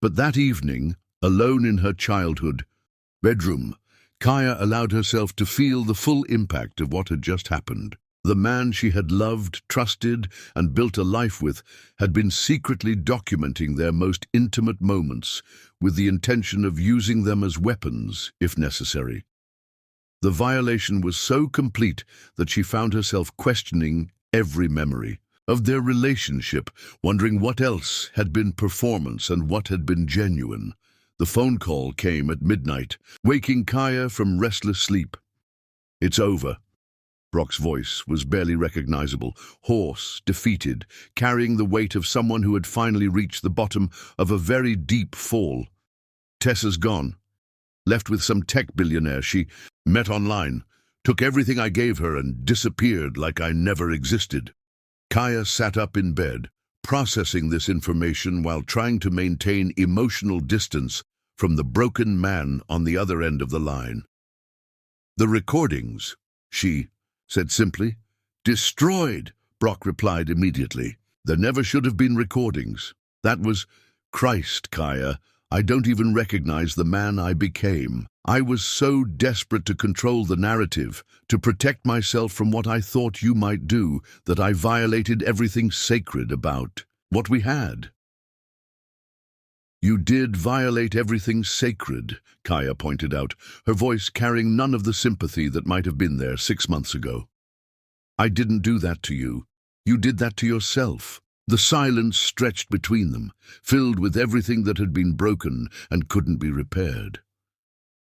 But that evening, alone in her childhood bedroom, Kaya allowed herself to feel the full impact of what had just happened. The man she had loved, trusted, and built a life with had been secretly documenting their most intimate moments with the intention of using them as weapons, if necessary. The violation was so complete that she found herself questioning every memory of their relationship, wondering what else had been performance and what had been genuine. The phone call came at midnight, waking Kaya from restless sleep. "It's over." Brock's voice was barely recognizable, hoarse, defeated, carrying the weight of someone who had finally reached the bottom of a very deep fall. "Tessa's gone. Left with some tech billionaire she met online. took everything I gave her and disappeared like I never existed. Kaya sat up in bed, processing this information while trying to maintain emotional distance from the broken man on the other end of the line. "The recordings," she said simply. "Destroyed," Brock replied immediately. "There never should have been recordings. That was Christ, Kaya. I don't even recognize the man I became. I was so desperate to control the narrative, to protect myself from what I thought you might do, that I violated everything sacred about what we had." "You did violate everything sacred," Kaya pointed out, her voice carrying none of the sympathy that might have been there 6 months ago. "I didn't do that to you. You did that to yourself." The silence stretched between them, filled with everything that had been broken and couldn't be repaired.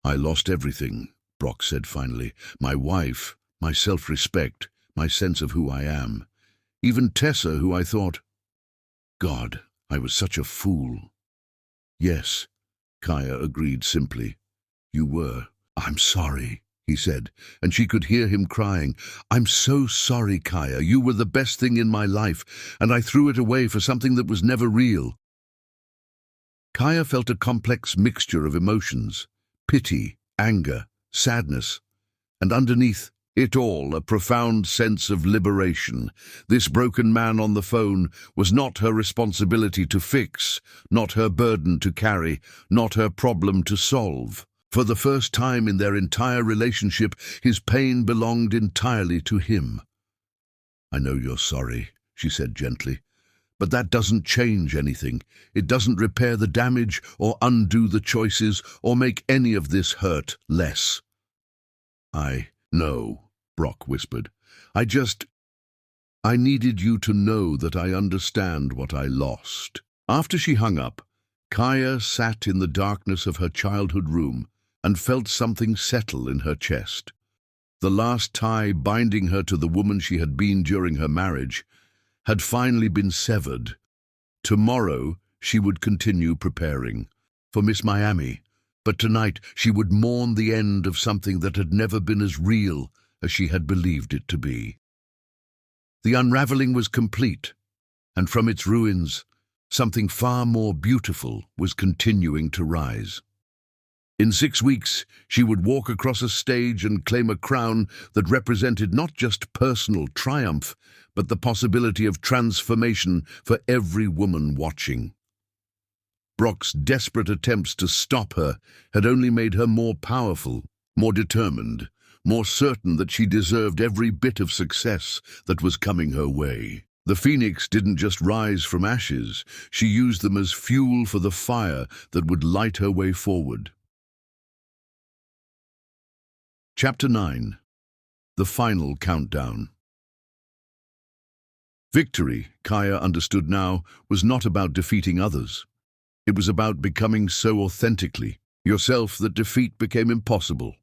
"I lost everything," Brock said finally. "My wife, my self-respect, my sense of who I am. Even Tessa, who I thought... God, I was such a fool." "Yes," Kaya agreed simply. "You were." "I'm sorry," he said, and she could hear him crying. "I'm so sorry, Kaya. You were the best thing in my life, and I threw it away for something that was never real." Kaya felt a complex mixture of emotions: pity, anger, sadness, and underneath it all, a profound sense of liberation. This broken man on the phone was not her responsibility to fix, not her burden to carry, not her problem to solve. For the first time in their entire relationship, his pain belonged entirely to him. "I know you're sorry," she said gently, "but that doesn't change anything. It doesn't repair the damage or undo the choices or make any of this hurt less." "I know," Brock whispered. I needed you to know that I understand what I lost." After she hung up, Kaya sat in the darkness of her childhood room and felt something settle in her chest. The last tie binding her to the woman she had been during her marriage had finally been severed. Tomorrow she would continue preparing for Miss Miami, but tonight she would mourn the end of something that had never been as real as she had believed it to be. The unraveling was complete, and from its ruins, something far more beautiful was continuing to rise. In 6 weeks, she would walk across a stage and claim a crown that represented not just personal triumph, but the possibility of transformation for every woman watching. Brock's desperate attempts to stop her had only made her more powerful, more determined, more certain that she deserved every bit of success that was coming her way. The phoenix didn't just rise from ashes, she used them as fuel for the fire that would light her way forward. Chapter 9. The Final Countdown. Victory, Kaya understood now, was not about defeating others. It was about becoming so authentically yourself that defeat became impossible.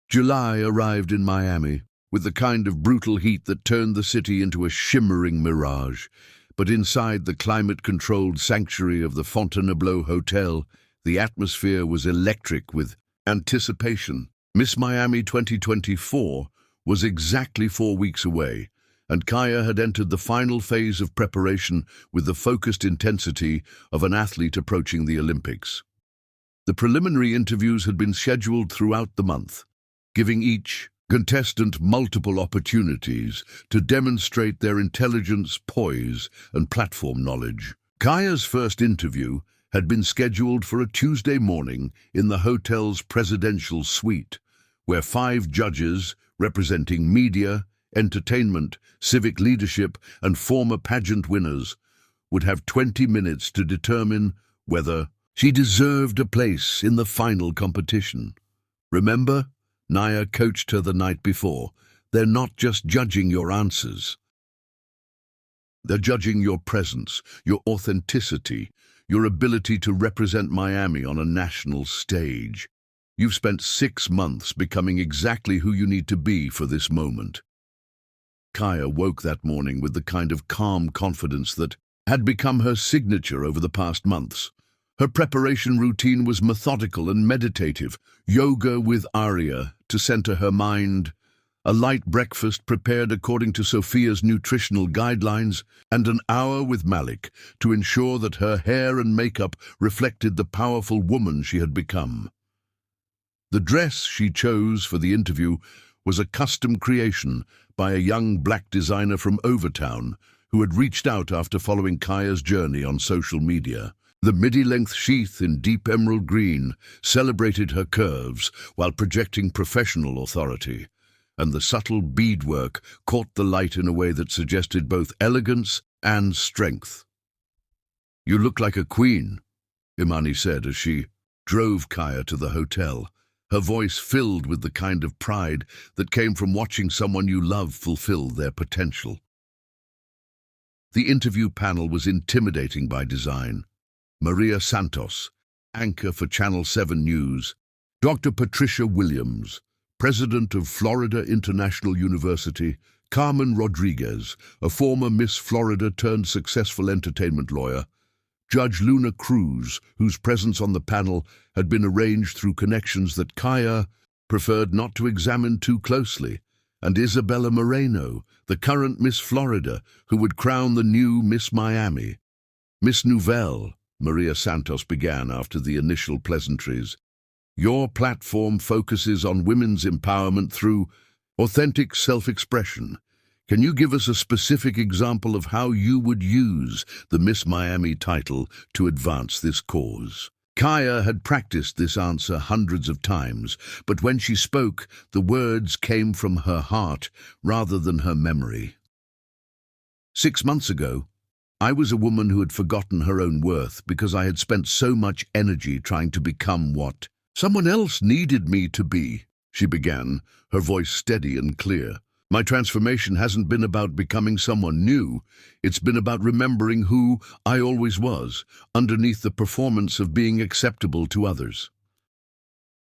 July arrived in Miami, with the kind of brutal heat that turned the city into a shimmering mirage. But inside the climate-controlled sanctuary of the Fontainebleau Hotel, the atmosphere was electric with anticipation. Miss Miami 2024 was exactly 4 weeks away, and Kaya had entered the final phase of preparation with the focused intensity of an athlete approaching the Olympics. The preliminary interviews had been scheduled throughout the month, giving each contestant multiple opportunities to demonstrate their intelligence, poise, and platform knowledge. Kaya's first interview had been scheduled for a Tuesday morning in the hotel's presidential suite, where 5 judges representing media, entertainment, civic leadership, and former pageant winners would have 20 minutes to determine whether she deserved a place in the final competition. Remember? Naya coached her the night before. They're not just judging your answers. They're judging your presence, your authenticity, your ability to represent Miami on a national stage. You've spent 6 months becoming exactly who you need to be for this moment. Kaya woke that morning with the kind of calm confidence that had become her signature over the past months. Her preparation routine was methodical and meditative. Yoga with Arya, to center her mind, a light breakfast prepared according to Sophia's nutritional guidelines, and an hour with Malik to ensure that her hair and makeup reflected the powerful woman she had become. The dress she chose for the interview was a custom creation by a young black designer from Overtown who had reached out after following Kaya's journey on social media. The midi-length sheath in deep emerald green celebrated her curves while projecting professional authority, and the subtle beadwork caught the light in a way that suggested both elegance and strength. "You look like a queen," Imani said as she drove Kaya to the hotel, her voice filled with the kind of pride that came from watching someone you love fulfill their potential. The interview panel was intimidating by design. Maria Santos, anchor for Channel 7 News; Dr. Patricia Williams, president of Florida International University; Carmen Rodriguez, a former Miss Florida turned successful entertainment lawyer; Judge Luna Cruz, whose presence on the panel had been arranged through connections that Kaya preferred not to examine too closely; and Isabella Moreno, the current Miss Florida, who would crown the new Miss Miami. "Miss Nouvelle," Maria Santos began after the initial pleasantries, "your platform focuses on women's empowerment through authentic self-expression. Can you give us a specific example of how you would use the Miss Miami title to advance this cause?" Kaya had practiced this answer hundreds of times, but when she spoke, the words came from her heart rather than her memory. 6 months ago, I was a woman who had forgotten her own worth because I had spent so much energy trying to become what someone else needed me to be, she began, her voice steady and clear. "My transformation hasn't been about becoming someone new. It's been about remembering who I always was, underneath the performance of being acceptable to others."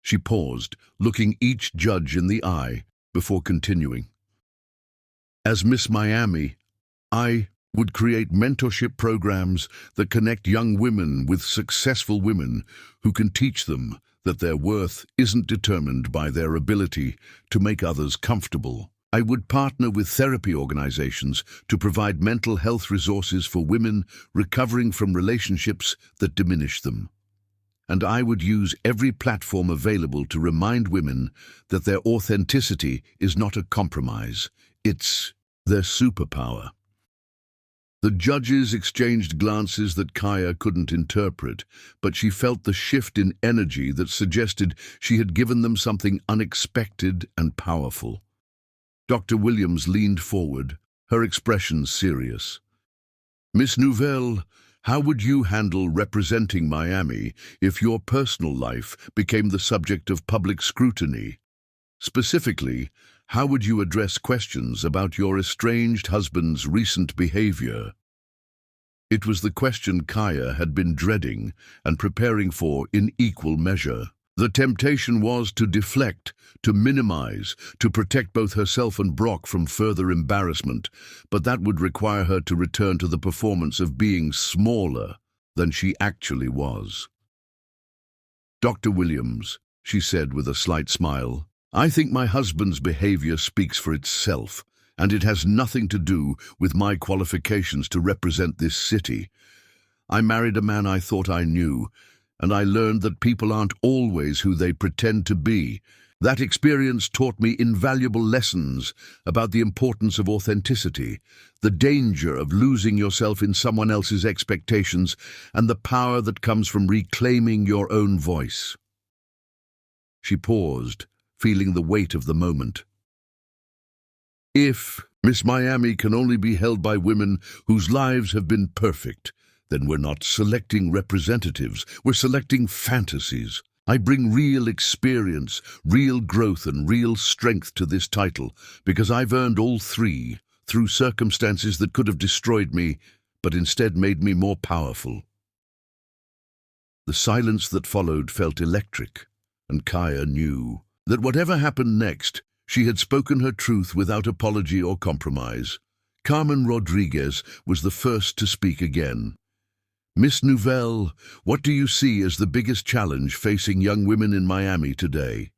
She paused, looking each judge in the eye before continuing. "As Miss Miami, I would create mentorship programs that connect young women with successful women who can teach them that their worth isn't determined by their ability to make others comfortable. I would partner with therapy organizations to provide mental health resources for women recovering from relationships that diminish them. And I would use every platform available to remind women that their authenticity is not a compromise, it's their superpower." The judges exchanged glances that Kaya couldn't interpret, but she felt the shift in energy that suggested she had given them something unexpected and powerful. Dr. Williams leaned forward, her expression serious. "Miss Nouvelle, how would you handle representing Miami if your personal life became the subject of public scrutiny? Specifically, how would you address questions about your estranged husband's recent behavior?" It was the question Kaya had been dreading and preparing for in equal measure. The temptation was to deflect, to minimize, to protect both herself and Brock from further embarrassment, but that would require her to return to the performance of being smaller than she actually was. "Dr. Williams," she said with a slight smile, "I think my husband's behavior speaks for itself, and it has nothing to do with my qualifications to represent this city. I married a man I thought I knew, and I learned that people aren't always who they pretend to be. That experience taught me invaluable lessons about the importance of authenticity, the danger of losing yourself in someone else's expectations, and the power that comes from reclaiming your own voice." She paused, feeling the weight of the moment. "If Miss Miami can only be held by women whose lives have been perfect, then we're not selecting representatives, we're selecting fantasies. I bring real experience, real growth, and real strength to this title because I've earned all three through circumstances that could have destroyed me, but instead made me more powerful." The silence that followed felt electric, and Kaya knew that whatever happened next, she had spoken her truth without apology or compromise. Carmen Rodriguez was the first to speak again. "Miss Nouvelle, what do you see as the biggest challenge facing young women in Miami today?"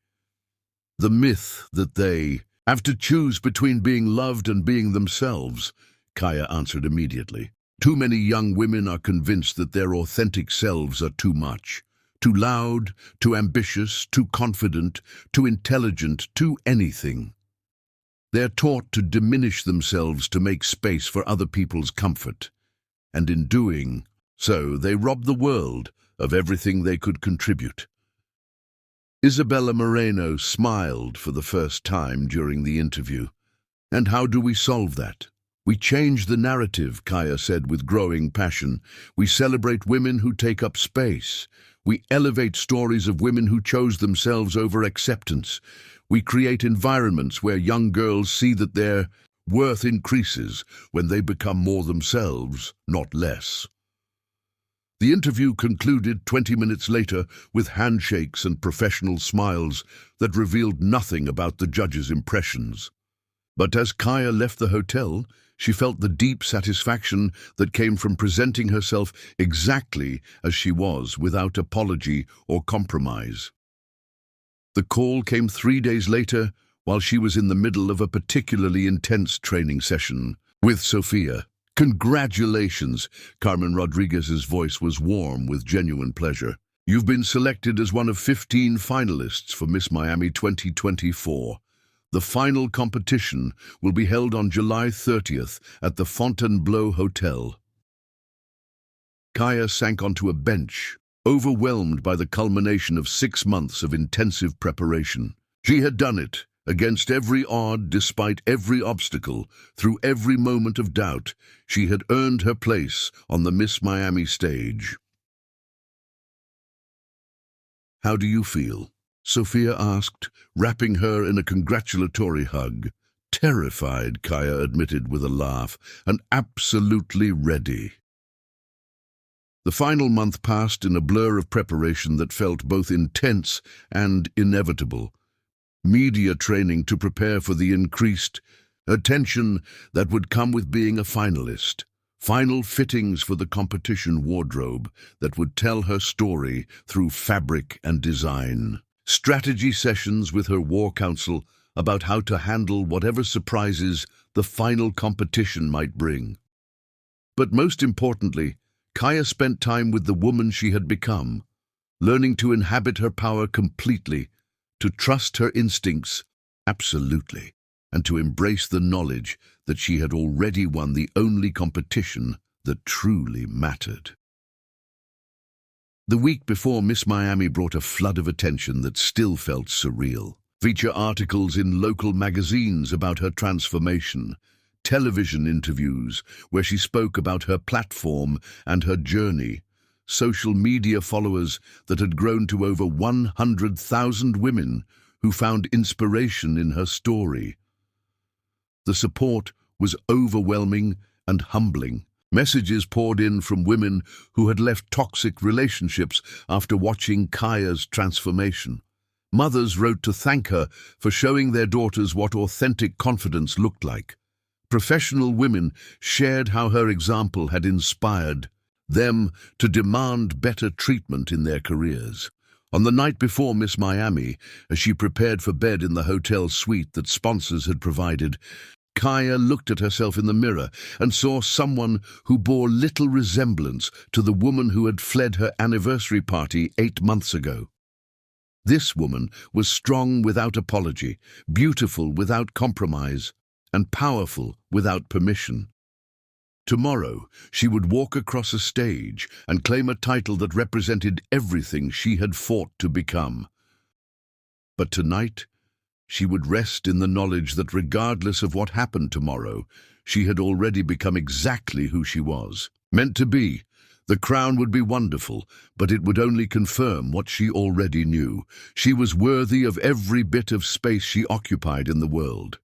The myth that they have to choose between being loved and being themselves, Kaya answered immediately. Too many young women are convinced that their authentic selves are too much. Too loud, too ambitious, too confident, too intelligent, too anything. They're taught to diminish themselves to make space for other people's comfort. And in doing so, they rob the world of everything they could contribute. Isabella Moreno smiled for the first time during the interview. And how do we solve that? We change the narrative, Kaya said with growing passion. We celebrate women who take up space. We elevate stories of women who chose themselves over acceptance. We create environments where young girls see that their worth increases when they become more themselves, not less. The interview concluded 20 minutes later with handshakes and professional smiles that revealed nothing about the judge's impressions. But as Kaya left the hotel, she felt the deep satisfaction that came from presenting herself exactly as she was, without apology or compromise. The call came 3 days later, while she was in the middle of a particularly intense training session with Sophia. "Congratulations!" Carmen Rodriguez's voice was warm with genuine pleasure. "You've been selected as one of 15 finalists for Miss Miami 2024. The final competition will be held on July 30th at the Fontainebleau Hotel." Kaya sank onto a bench, overwhelmed by the culmination of 6 months of intensive preparation. She had done it. Against every odd, despite every obstacle, through every moment of doubt, she had earned her place on the Miss Miami stage. "How do you feel?" Sophia asked, wrapping her in a congratulatory hug. "Terrified," Kaya admitted with a laugh, "and absolutely ready." The final month passed in a blur of preparation that felt both intense and inevitable. Media training to prepare for the increased attention that would come with being a finalist. Final fittings for the competition wardrobe that would tell her story through fabric and design. Strategy sessions with her war council about how to handle whatever surprises the final competition might bring. But most importantly, Kaya spent time with the woman she had become, learning to inhabit her power completely, to trust her instincts, absolutely, and to embrace the knowledge that she had already won the only competition that truly mattered. The week before Miss Miami brought a flood of attention that still felt surreal. Feature articles in local magazines about her transformation, television interviews where she spoke about her platform and her journey, social media followers that had grown to over 100,000 women who found inspiration in her story. The support was overwhelming and humbling. Messages poured in from women who had left toxic relationships after watching Kaya's transformation. Mothers wrote to thank her for showing their daughters what authentic confidence looked like. Professional women shared how her example had inspired them to demand better treatment in their careers. On the night before Miss Miami, as she prepared for bed in the hotel suite that sponsors had provided, Kaya looked at herself in the mirror and saw someone who bore little resemblance to the woman who had fled her anniversary party 8 months ago. This woman was strong without apology, beautiful without compromise, and powerful without permission. Tomorrow, she would walk across a stage and claim a title that represented everything she had fought to become. But tonight, she would rest in the knowledge that regardless of what happened tomorrow, she had already become exactly who she was, meant to be. The crown would be wonderful, but it would only confirm what she already knew. She was worthy of every bit of space she occupied in the world.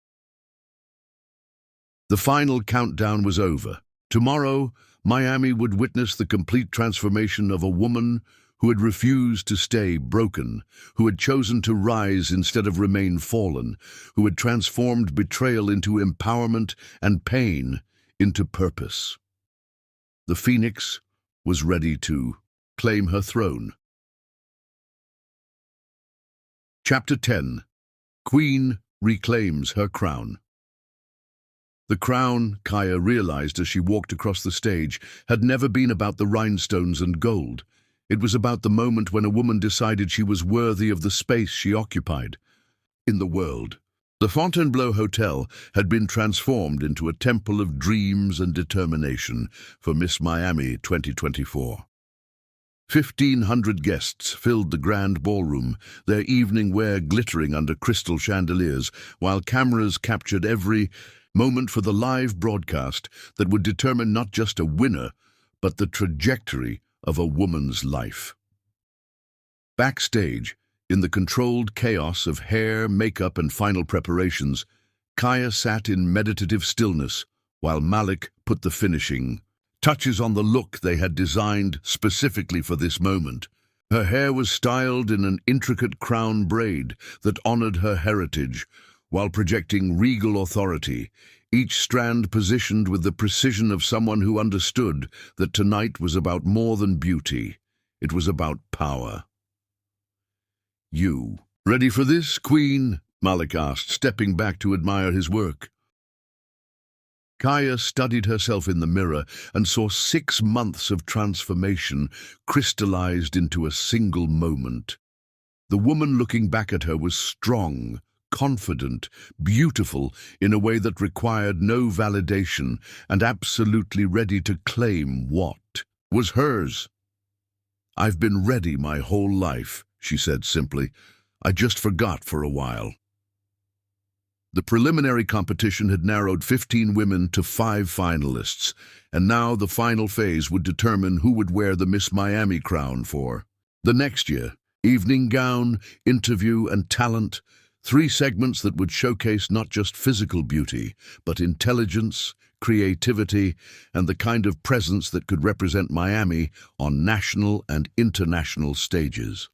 The final countdown was over. Tomorrow, Miami would witness the complete transformation of a woman who had refused to stay broken, who had chosen to rise instead of remain fallen, who had transformed betrayal into empowerment and pain into purpose. The Phoenix was ready to claim her throne. Chapter 10. Queen reclaims her crown. The crown, Kaya realized as she walked across the stage, had never been about the rhinestones and gold. It was about the moment when a woman decided she was worthy of the space she occupied in the world. The Fontainebleau Hotel had been transformed into a temple of dreams and determination for Miss Miami 2024. 1,500 guests filled the grand ballroom, their evening wear glittering under crystal chandeliers, while cameras captured every moment for the live broadcast that would determine not just a winner, but the trajectory of a woman's life. Backstage, in the controlled chaos of hair, makeup, and final preparations, Kaya sat in meditative stillness while Malik put the finishing touches on the look they had designed specifically for this moment. Her hair was styled in an intricate crown braid that honored her heritage, while projecting regal authority, each strand positioned with the precision of someone who understood that tonight was about more than beauty. It was about power. "You ready for this, Queen?" Malik asked, stepping back to admire his work. Kaya studied herself in the mirror and saw 6 months of transformation crystallized into a single moment. The woman looking back at her was strong, confident, beautiful in a way that required no validation, and absolutely ready to claim what was hers. "I've been ready my whole life," she said simply. "I just forgot for a while." The preliminary competition had narrowed 15 women to 5 finalists, and now the final phase would determine who would wear the Miss Miami crown for the next year. Evening gown, interview, and talent, 3 segments that would showcase not just physical beauty, but intelligence, creativity, and the kind of presence that could represent Miami on national and international stages.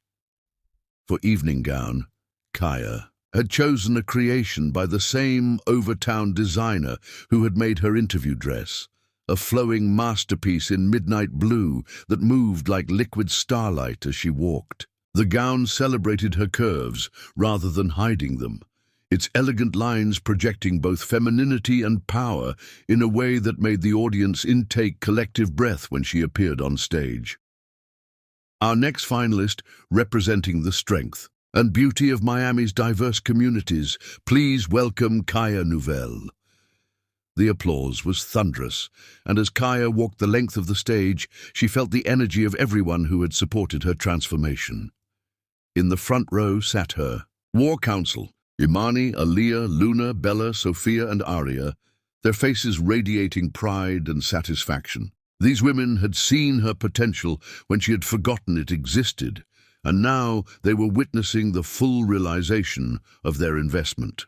For evening gown, Kaya had chosen a creation by the same Overtown designer who had made her interview dress, a flowing masterpiece in midnight blue that moved like liquid starlight as she walked. The gown celebrated her curves rather than hiding them, its elegant lines projecting both femininity and power in a way that made the audience intake collective breath when she appeared on stage. Our next finalist, representing the strength and beauty of Miami's diverse communities, please welcome Kaya Nouvelle. The applause was thunderous, and as Kaya walked the length of the stage, she felt the energy of everyone who had supported her transformation. In the front row sat her War Council, Imani, Aaliyah, Luna, Bella, Sophia, and Aria, their faces radiating pride and satisfaction. These women had seen her potential when she had forgotten it existed, and now they were witnessing the full realization of their investment.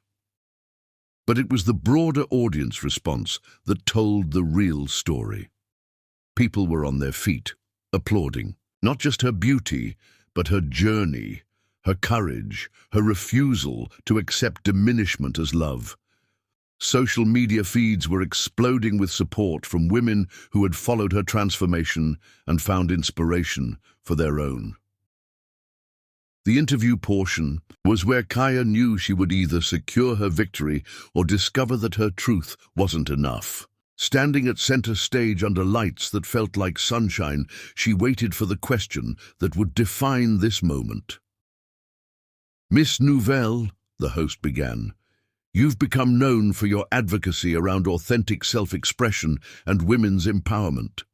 But it was the broader audience response that told the real story. People were on their feet, applauding, not just her beauty, but her journey, her courage, her refusal to accept diminishment as love. Social media feeds were exploding with support from women who had followed her transformation and found inspiration for their own. The interview portion was where Kaya knew she would either secure her victory or discover that her truth wasn't enough. Standing at center stage under lights that felt like sunshine, she waited for the question that would define this moment. "Miss Nouvelle," the host began, "you've become known for your advocacy around authentic self-expression and women's empowerment.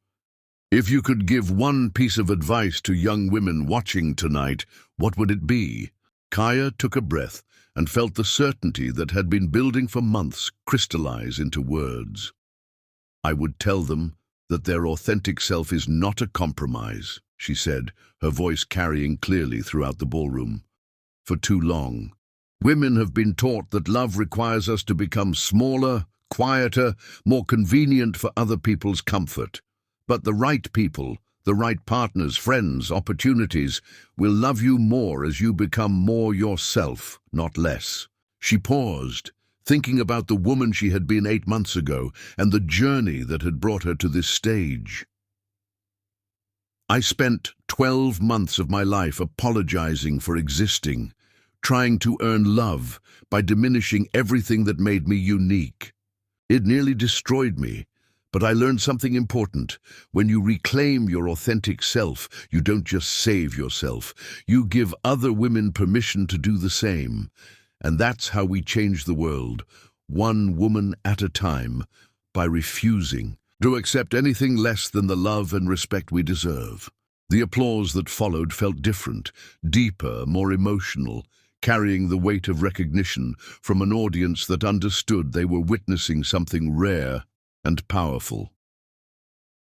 If you could give one piece of advice to young women watching tonight, what would it be?" Kaya took a breath and felt the certainty that had been building for months crystallize into words. "I would tell them that their authentic self is not a compromise," she said, her voice carrying clearly throughout the ballroom. "For too long, women have been taught that love requires us to become smaller, quieter, more convenient for other people's comfort. But the right people, the right partners, friends, opportunities, will love you more as you become more yourself, not less." She paused, thinking about the woman she had been 8 months ago and the journey that had brought her to this stage. "I spent 12 months of my life apologizing for existing, trying to earn love by diminishing everything that made me unique. It nearly destroyed me, but I learned something important. When you reclaim your authentic self, you don't just save yourself. You give other women permission to do the same. And that's how we change the world, one woman at a time, by refusing to accept anything less than the love and respect we deserve. The applause that followed felt different, deeper, more emotional, carrying the weight of recognition from an audience that understood they were witnessing something rare and powerful.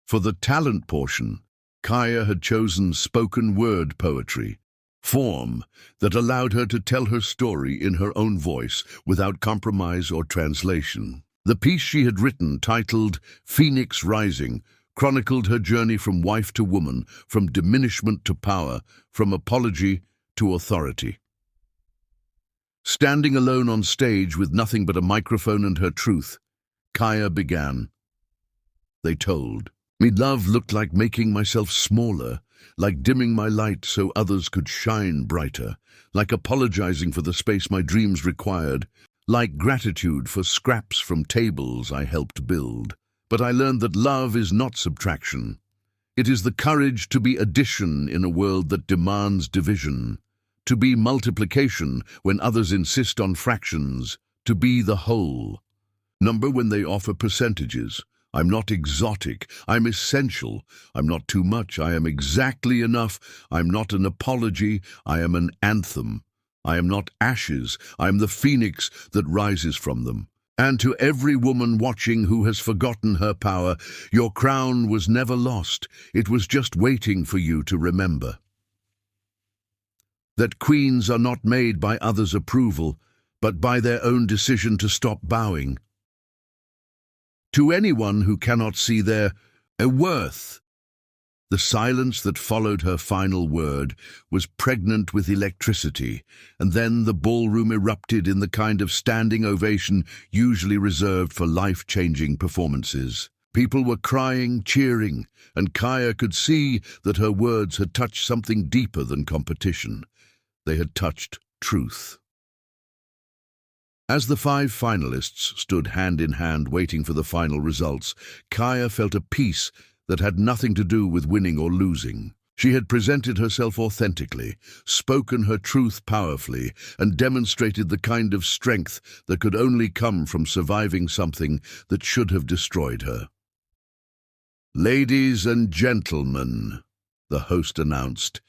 For the talent portion, Kaya had chosen spoken word poetry, form that allowed her to tell her story in her own voice without compromise or translation. The piece she had written, titled Phoenix Rising, chronicled her journey from wife to woman, from diminishment to power, from apology to authority. Standing alone on stage with nothing but a microphone and her truth, Kaya began. They told me love looked like making myself smaller, like dimming my light so others could shine brighter, like apologizing for the space my dreams required, like gratitude for scraps from tables I helped build. But I learned that love is not subtraction. It is the courage to be addition in a world that demands division, to be multiplication when others insist on fractions, to be the whole. Number when they offer percentages. I'm not exotic, I'm essential. I'm not too much, I am exactly enough. I'm not an apology, I am an anthem. I am not ashes, I am the phoenix that rises from them. And to every woman watching who has forgotten her power, your crown was never lost. It was just waiting for you to remember. That queens are not made by others' approval, but by their own decision to stop bowing. To anyone who cannot see their worth, the silence that followed her final word was pregnant with electricity, and then the ballroom erupted in the kind of standing ovation usually reserved for life-changing performances. People were crying, cheering, and Kaya could see that her words had touched something deeper than competition. They had touched truth. As the 5 finalists stood hand in hand waiting for the final results, Kaya felt a peace that had nothing to do with winning or losing. She had presented herself authentically, spoken her truth powerfully, and demonstrated the kind of strength that could only come from surviving something that should have destroyed her. "Ladies and gentlemen," the host announced,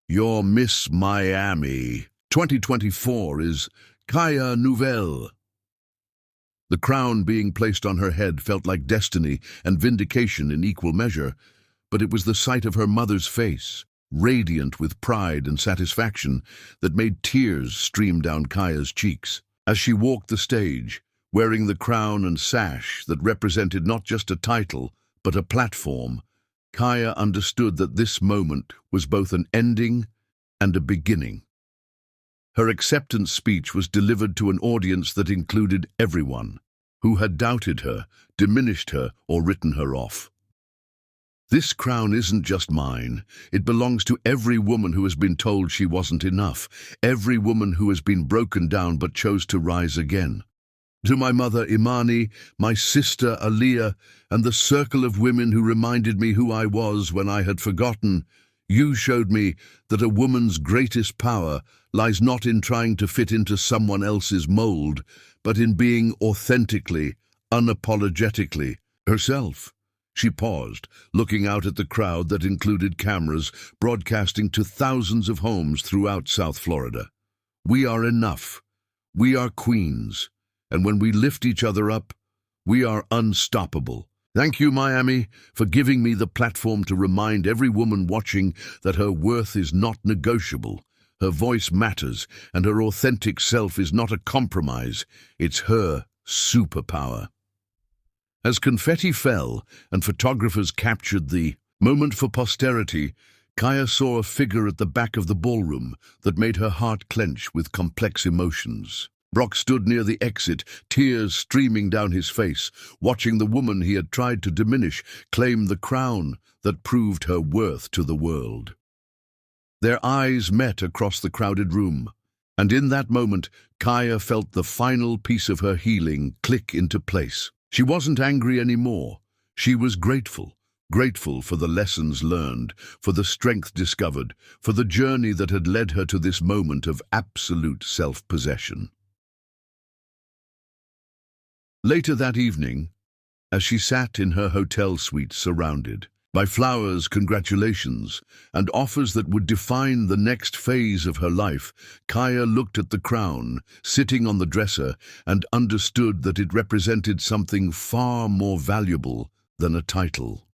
"your Miss Miami 2024 is Kaya Nouvelle." The crown being placed on her head felt like destiny and vindication in equal measure, but it was the sight of her mother's face, radiant with pride and satisfaction, that made tears stream down Kaya's cheeks. As she walked the stage, wearing the crown and sash that represented not just a title, but a platform, Kaya understood that this moment was both an ending and a beginning. Her acceptance speech was delivered to an audience that included everyone who had doubted her, diminished her, or written her off. This crown isn't just mine. It belongs to every woman who has been told she wasn't enough, every woman who has been broken down but chose to rise again. To my mother Imani, my sister Aliyah, and the circle of women who reminded me who I was when I had forgotten, you showed me that a woman's greatest power lies not in trying to fit into someone else's mold, but in being authentically, unapologetically herself. She paused, looking out at the crowd that included cameras broadcasting to thousands of homes throughout South Florida. We are enough. We are queens. And when we lift each other up, we are unstoppable. Thank you, Miami, for giving me the platform to remind every woman watching that her worth is not negotiable. Her voice matters, and her authentic self is not a compromise. It's her superpower. As confetti fell and photographers captured the moment for posterity, Kaya saw a figure at the back of the ballroom that made her heart clench with complex emotions. Brock stood near the exit, tears streaming down his face, watching the woman he had tried to diminish claim the crown that proved her worth to the world. Their eyes met across the crowded room, And in that moment, Kaya felt the final piece of her healing click into place. She wasn't angry anymore. She was grateful. Grateful for the lessons learned, for the strength discovered, for the journey that had led her to this moment of absolute self-possession. Later that evening, as she sat in her hotel suite surrounded by flowers, congratulations, and offers that would define the next phase of her life, Kaya looked at the crown sitting on the dresser and understood that it represented something far more valuable than a title.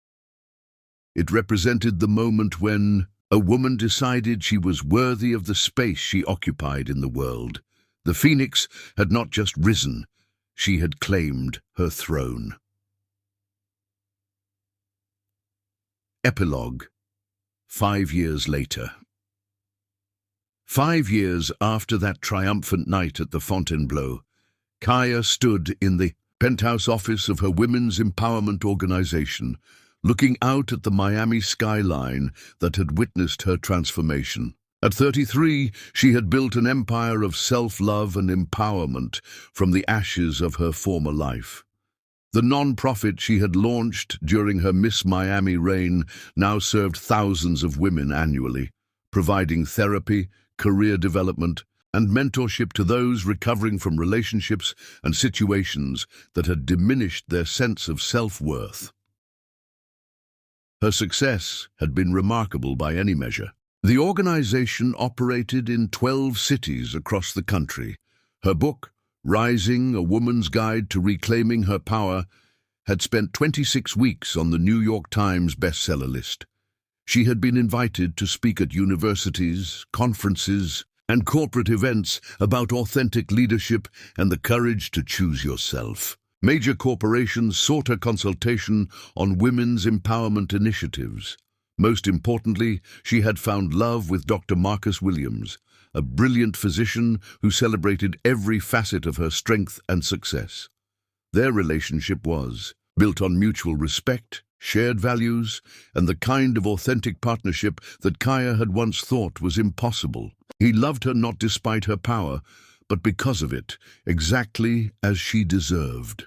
It represented the moment when a woman decided she was worthy of the space she occupied in the world. The phoenix had not just risen, she had claimed her throne. Epilogue. 5 years later. 5 years after that triumphant night at the Fontainebleau, Kaya stood in the penthouse office of her women's empowerment organization, looking out at the Miami skyline that had witnessed her transformation. At 33, she had built an empire of self-love and empowerment from the ashes of her former life. The non-profit she had launched during her Miss Miami reign now served thousands of women annually, providing therapy, career development, and mentorship to those recovering from relationships and situations that had diminished their sense of self-worth. Her success had been remarkable by any measure. The organization operated in 12 cities across the country. Her book, Rising, A Woman's Guide to Reclaiming Her Power, had spent 26 weeks on the New York Times bestseller list. She had been invited to speak at universities, conferences, and corporate events about authentic leadership and the courage to choose yourself. Major corporations sought her consultation on women's empowerment initiatives. Most importantly, she had found love with Dr. Marcus Williams, a brilliant physician who celebrated every facet of her strength and success. Their relationship was built on mutual respect, shared values, and the kind of authentic partnership that Kaya had once thought was impossible. He loved her not despite her power, but because of it, exactly as she deserved.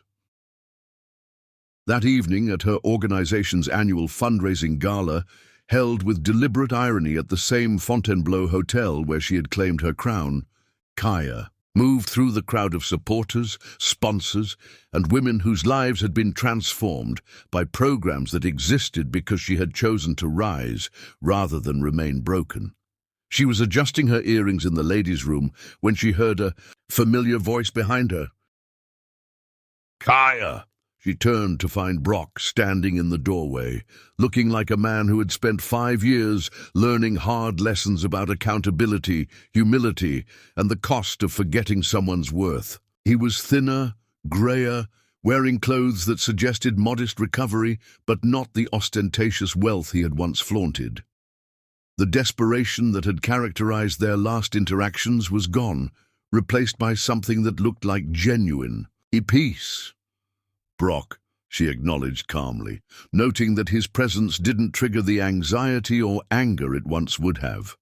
That evening at her organization's annual fundraising gala, held with deliberate irony at the same Fontainebleau hotel where she had claimed her crown, Kaya moved through the crowd of supporters, sponsors, and women whose lives had been transformed by programs that existed because she had chosen to rise rather than remain broken. She was adjusting her earrings in the ladies' room when she heard a familiar voice behind her. "Kaya!" She turned to find Brock standing in the doorway, looking like a man who had spent 5 years learning hard lessons about accountability, humility, and the cost of forgetting someone's worth. He was thinner, grayer, wearing clothes that suggested modest recovery, but not the ostentatious wealth he had once flaunted. The desperation that had characterized their last interactions was gone, replaced by something that looked like genuine peace. "Brock," she acknowledged calmly, noting that his presence didn't trigger the anxiety or anger it once would have.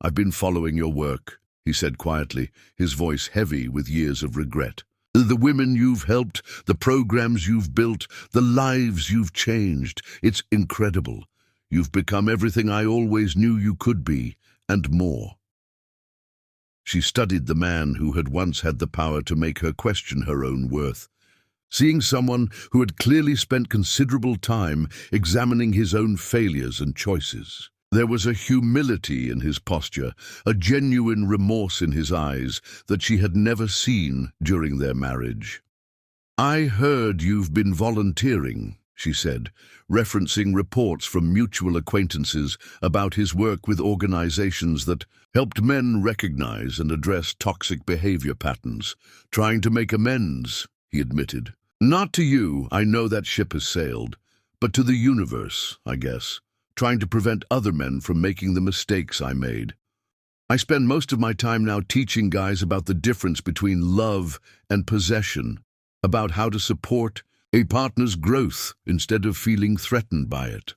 "I've been following your work," he said quietly, his voice heavy with years of regret. "The women you've helped, the programs you've built, the lives you've changed. It's incredible. You've become everything I always knew you could be, and more." She studied the man who had once had the power to make her question her own worth. Seeing someone who had clearly spent considerable time examining his own failures and choices. There was a humility in his posture, a genuine remorse in his eyes that she had never seen during their marriage. "I heard you've been volunteering," she said, referencing reports from mutual acquaintances about his work with organizations that helped men recognize and address toxic behavior patterns, trying to make amends, he admitted. "Not to you, I know that ship has sailed, but to the universe, I guess, trying to prevent other men from making the mistakes I made. I spend most of my time now teaching guys about the difference between love and possession, about how to support a partner's growth instead of feeling threatened by it."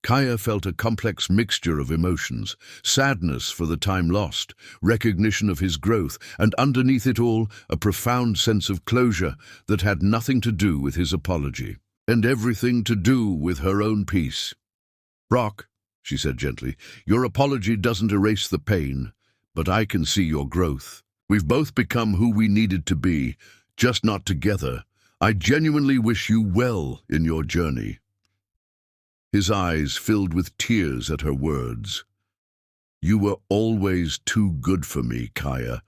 Kaya felt a complex mixture of emotions, sadness for the time lost, recognition of his growth, and underneath it all, a profound sense of closure that had nothing to do with his apology, and everything to do with her own peace. "Brock," she said gently, "your apology doesn't erase the pain, but I can see your growth. We've both become who we needed to be, just not together. I genuinely wish you well in your journey." His eyes filled with tears at her words. "You were always too good for me, Kaya.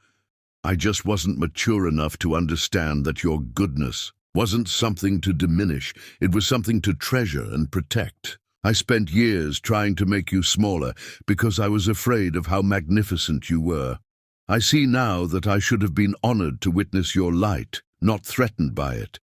I just wasn't mature enough to understand that your goodness wasn't something to diminish, it was something to treasure and protect. I spent years trying to make you smaller because I was afraid of how magnificent you were. I see now that I should have been honored to witness your light, not threatened by it."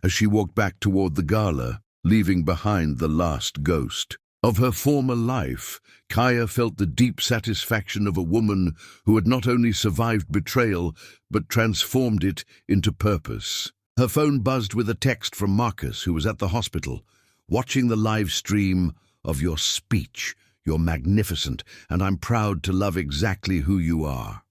As she walked back toward the gala, leaving behind the last ghost of her former life, Kaya felt the deep satisfaction of a woman who had not only survived betrayal, but transformed it into purpose. Her phone buzzed with a text from Marcus, who was at the hospital. "Watching the live stream of your speech. You're magnificent, and I'm proud to love exactly who you are."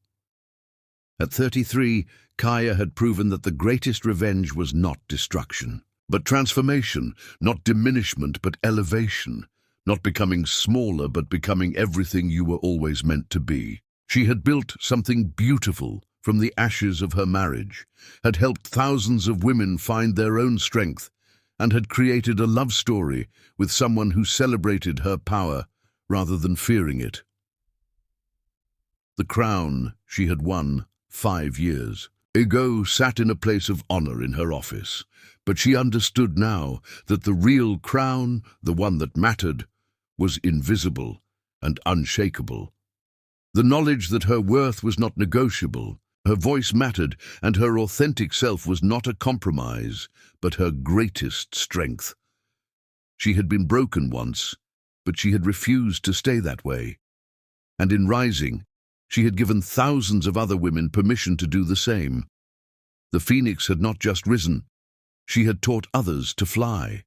At 33, Kaya had proven that the greatest revenge was not destruction, but transformation, not diminishment, but elevation, not becoming smaller, but becoming everything you were always meant to be. She had built something beautiful from the ashes of her marriage, had helped thousands of women find their own strength, and had created a love story with someone who celebrated her power rather than fearing it. The crown she had won 5 years ago sat in a place of honor in her office, but she understood now that the real crown, the one that mattered, was invisible and unshakable. The knowledge that her worth was not negotiable, her voice mattered, and her authentic self was not a compromise, but her greatest strength. She had been broken once, but she had refused to stay that way. And in rising, she had given thousands of other women permission to do the same. The phoenix had not just risen, she had taught others to fly.